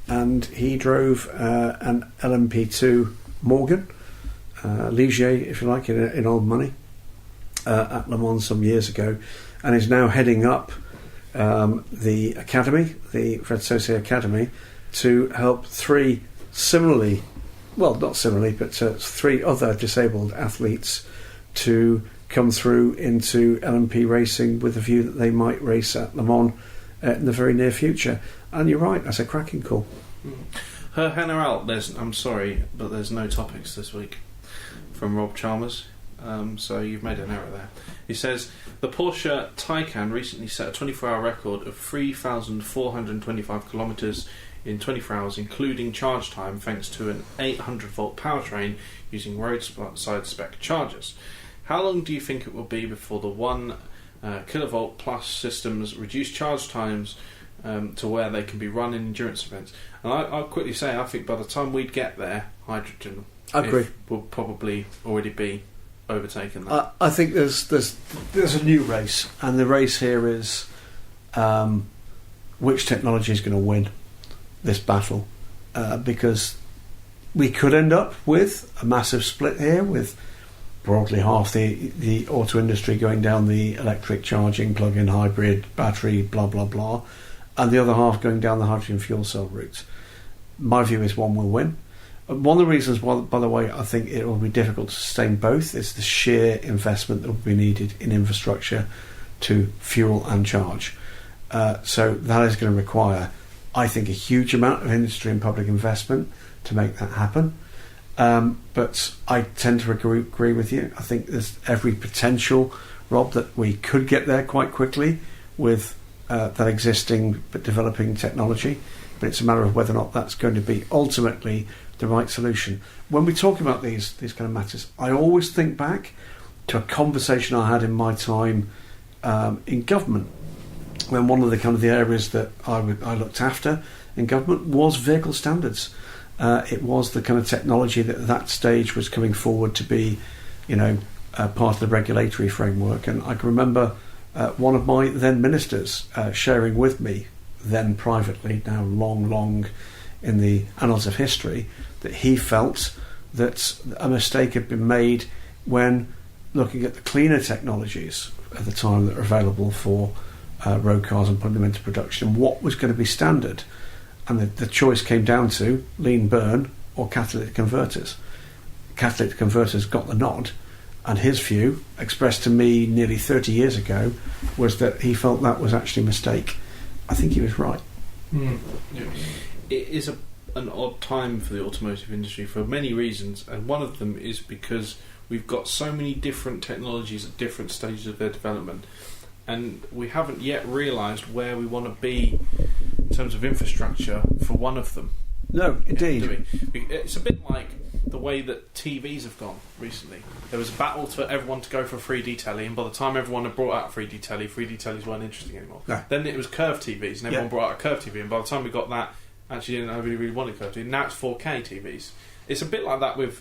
and he drove an LMP2 Morgan, Ligier, if you like, in old money, at Le Mans some years ago, and is now heading up the academy, the Fred Sose Academy, to help three other disabled athletes to come through into LMP racing with the view that they might race at Le Mans in the very near future. And you're right, that's a cracking call. Her general, I'm sorry, but there's no topics this week from Rob Chalmers. So you've made an error there. He says the Porsche Taycan recently set a 24-hour record of 3,425 kilometres in 24 hours, including charge time, thanks to an 800-volt powertrain using roadside spec chargers. How long do you think it will be before the 1 kilovolt plus systems reduce charge times to where they can be run in endurance events? And I'll quickly say, I think by the time we'd get there, hydrogen will probably already be overtaken that. I think there's a new race, and the race here is which technology is going to win this battle, because we could end up with a massive split here, with broadly half the auto industry going down the electric charging, plug-in hybrid, battery, blah blah blah, and the other half going down the hydrogen fuel cell route. My view is one will win. One of the reasons why, by the way, I think it will be difficult to sustain both is the sheer investment that will be needed in infrastructure to fuel and charge. So that is going to require, I think, a huge amount of industry and public investment to make that happen. But I tend to agree with you. I think there's every potential, Rob, that we could get there quite quickly with that existing but developing technology. But it's a matter of whether or not that's going to be ultimately the right solution. When we talk about these kind of matters, I always think back to a conversation I had in my time in government, when one of the areas that I looked after in government was vehicle standards. It was the kind of technology that at that stage was coming forward to be, part of the regulatory framework. And I can remember one of my then ministers sharing with me, then privately, now long in the annals of history, that he felt that a mistake had been made when looking at the cleaner technologies at the time that were available for road cars and putting them into production, and what was going to be standard. And the choice came down to lean burn or catalytic converters. Catalytic converters got the nod, and his view, expressed to me nearly 30 years ago, was that he felt that was actually a mistake. I think he was right. Yeah. It is an odd time for the automotive industry for many reasons, and one of them is because we've got so many different technologies at different stages of their development, and we haven't yet realised where we want to be in terms of infrastructure for one of them. No, indeed. It's a bit like the way that TVs have gone recently. There was a battle for everyone to go for 3D telly, and by the time everyone had brought out 3D tellies weren't interesting anymore. No. Then it was curved TVs, and everyone brought out a curved TV, and by the time we got that, actually nobody really wanted curved TV. Now it's 4K TVs. It's a bit like that with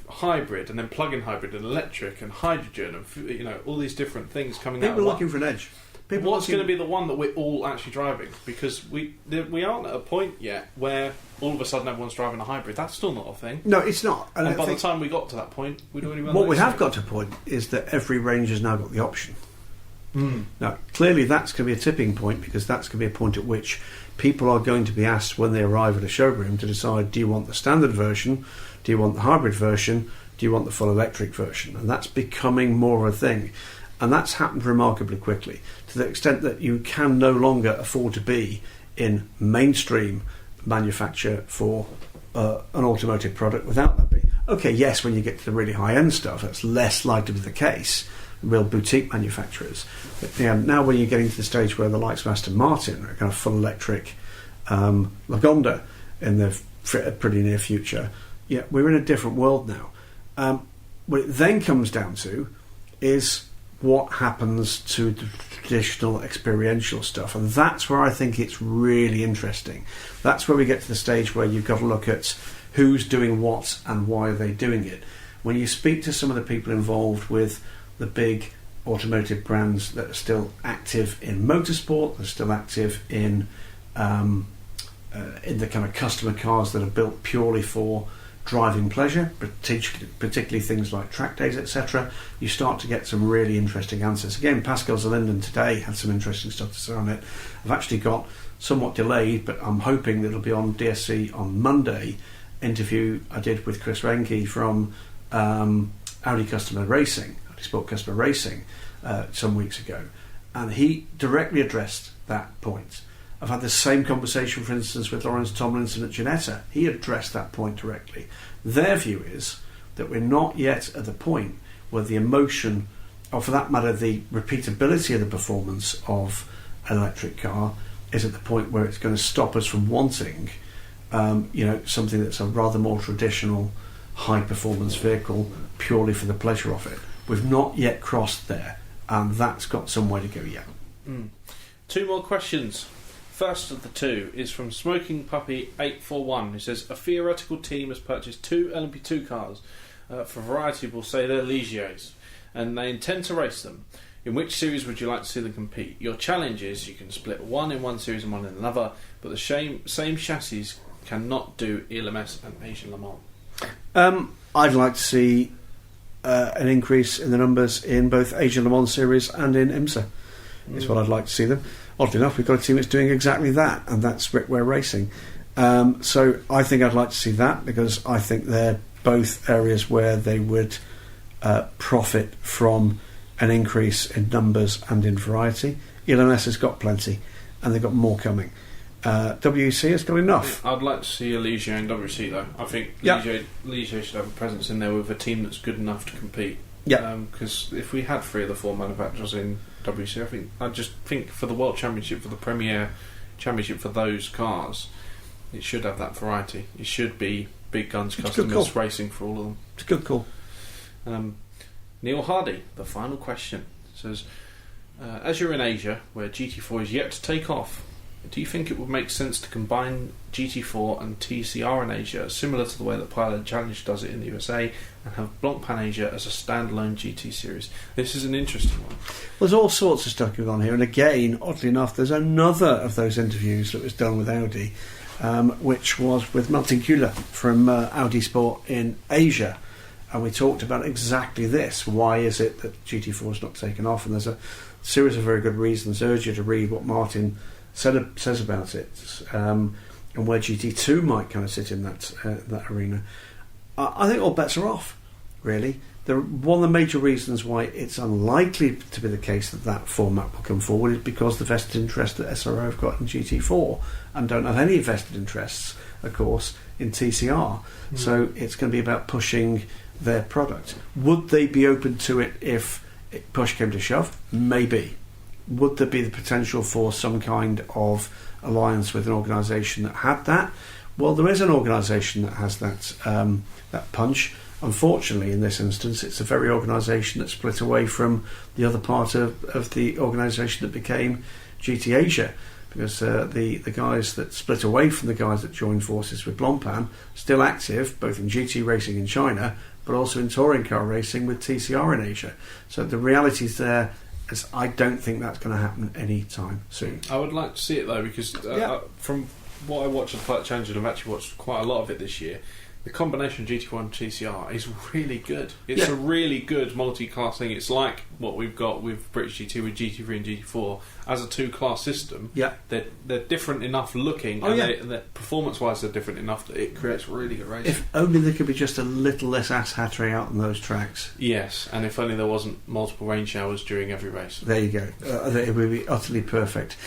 hybrid, and then plug-in hybrid, and electric, and hydrogen, and all these different things coming out. People are looking for an edge. What's going to be the one that we're all actually driving? Because we aren't at a point yet where all of a sudden everyone's driving a hybrid. That's still not a thing. No, it's not. And by the time we got to that point, we'd already run. What we have got to a point is that every range has now got the option. Now, clearly that's going to be a tipping point, because that's going to be a point at which people are going to be asked when they arrive at a showroom to decide, do you want the standard version, do you want the hybrid version, do you want the full electric version? And that's becoming more of a thing. And that's happened remarkably quickly, to the extent that you can no longer afford to be in mainstream manufacture for an automotive product without that being. Okay, yes, when you get to the really high-end stuff, that's less likely to be the case, real boutique manufacturers. But now when you're getting to the stage where the likes of Aston Martin are kind of full electric Lagonda in the pretty near future, we're in a different world now. What it then comes down to is what happens to the traditional experiential stuff, and that's where I think it's really interesting. That's where we get to the stage where you've got to look at who's doing what and why are they doing it. When you speak to some of the people involved with the big automotive brands that are still active in motorsport, they're still active in the kind of customer cars that are built purely for driving pleasure, particularly things like track days, etc., you start to get some really interesting answers. Again, Pascal Zelinden today had some interesting stuff to say on it. I've actually got, somewhat delayed, but I'm hoping that it'll be on DSC on Monday, interview I did with Chris Renke from Audi Customer Racing, Audi Sport Customer Racing, some weeks ago, and he directly addressed that point. I've had the same conversation, for instance, with Lawrence Tomlinson at Ginetta. He addressed that point directly. Their view is that we're not yet at the point where the emotion, or for that matter, the repeatability of the performance of an electric car is at the point where it's going to stop us from wanting, something that's a rather more traditional high-performance vehicle purely for the pleasure of it. We've not yet crossed there, and that's got some way to go yet. 2 more questions. First of the 2 is from Smoking Puppy 841, who says a theoretical team has purchased 2 LMP2 cars. For variety, we'll say they're Ligiers, and they intend to race them. In which series would you like to see them compete? Your challenge is you can split one in one series and one in another, but the same chassis cannot do ELMS and Asian Le Mans. I'd like to see an increase in the numbers in both Asian Le Mans series and in IMSA. Is what I'd like to see them. Oddly enough, we've got a team that's doing exactly that, and that's Rickware Racing. So I think I'd like to see that, because I think they're both areas where they would profit from an increase in numbers and in variety. ELMS has got plenty, and they've got more coming. WEC has got enough. I'd like to see a Ligier in WEC, though. I think Ligier should have a presence in there with a team that's good enough to compete. Because if we had 3 of the 4 manufacturers in WC, I just think for the World Championship, for the Premier Championship for those cars, it should have that variety. It should be big guns customers racing for all of them. It's a good call. Neil Hardy, the final question, says, as you're in Asia, where GT4 is yet to take off, do you think it would make sense to combine GT4 and TCR in Asia, similar to the way that Pilot Challenge does it in the USA, and have Blancpain Asia as a standalone GT series? This is an interesting one. There's all sorts of stuff going on here, and again, oddly enough, there's another of those interviews that was done with Audi, which was with Martin Kühler from Audi Sport in Asia, and we talked about exactly this. Why is it that GT4 is not taken off? And there's a series of very good reasons. I urge you to read what Martin says about it, and where GT2 might kind of sit in that arena. I think all bets are off, really. One of the major reasons why it's unlikely to be the case that format will come forward is because the vested interest that SRO have got in GT4 and don't have any vested interests, of course, in TCR. So it's going to be about pushing their product. Would they be open to it if push came to shove? Maybe. Would there be the potential for some kind of alliance with an organisation that had that? Well, there is an organisation that has that punch. Unfortunately, in this instance, it's the very organisation that split away from the other part of the organisation that became GT Asia, because the guys that split away from the guys that joined forces with Blancpain still active both in GT racing in China, but also in touring car racing with TCR in Asia. So the realities there I don't think that's going to happen anytime soon. I would like to see it though, because from what I watched of Flight Challenge, and I've actually watched quite a lot of it this year, the combination of GT4 and GCR is really good. It's a really good multi-class thing. It's like what we've got with British GT with GT3 and GT4 as a two-class system. Yeah, they're different enough looking, and performance-wise they're different enough that it creates really good racing. If only there could be just a little less ass-hattery out on those tracks. Yes, and if only there wasn't multiple rain showers during every race. There you go. It would be utterly perfect.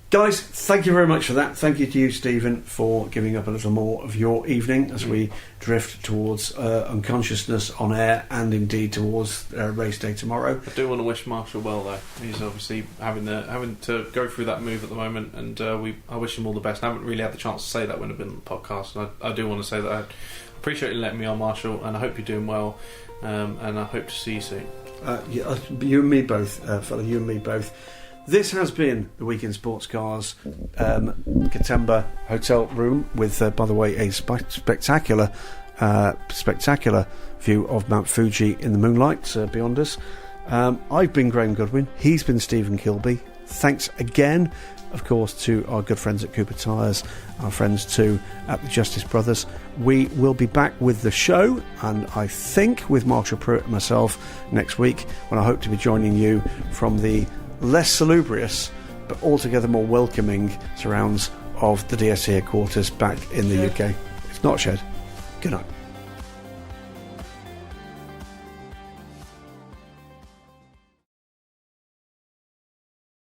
Guys, thank you very much for that. Thank you to you, Stephen, for giving up a little more of your evening as we drift towards unconsciousness on air and indeed towards race day tomorrow. I do want to wish Marshall well, though. He's obviously having to go through that move at the moment, and I wish him all the best. I haven't really had the chance to say that when I've been on the podcast, and I do want to say that I appreciate you letting me on, Marshall, and I hope you're doing well, and I hope to see you soon. You and me both, fella, you and me both. This has been the Week in Sports Cars Katemba hotel room with, by the way, a spectacular view of Mount Fuji in the moonlight beyond us. I've been Graham Goodwin. He's been Stephen Kilbey. Thanks again, of course, to our good friends at Cooper Tyres, our friends too at the Justice Brothers. We will be back with the show, and I think with Marshall Pruett and myself next week, when I hope to be joining you from the less salubrious but altogether more welcoming surrounds of the DSC headquarters back in the UK. It's not shed. Good night.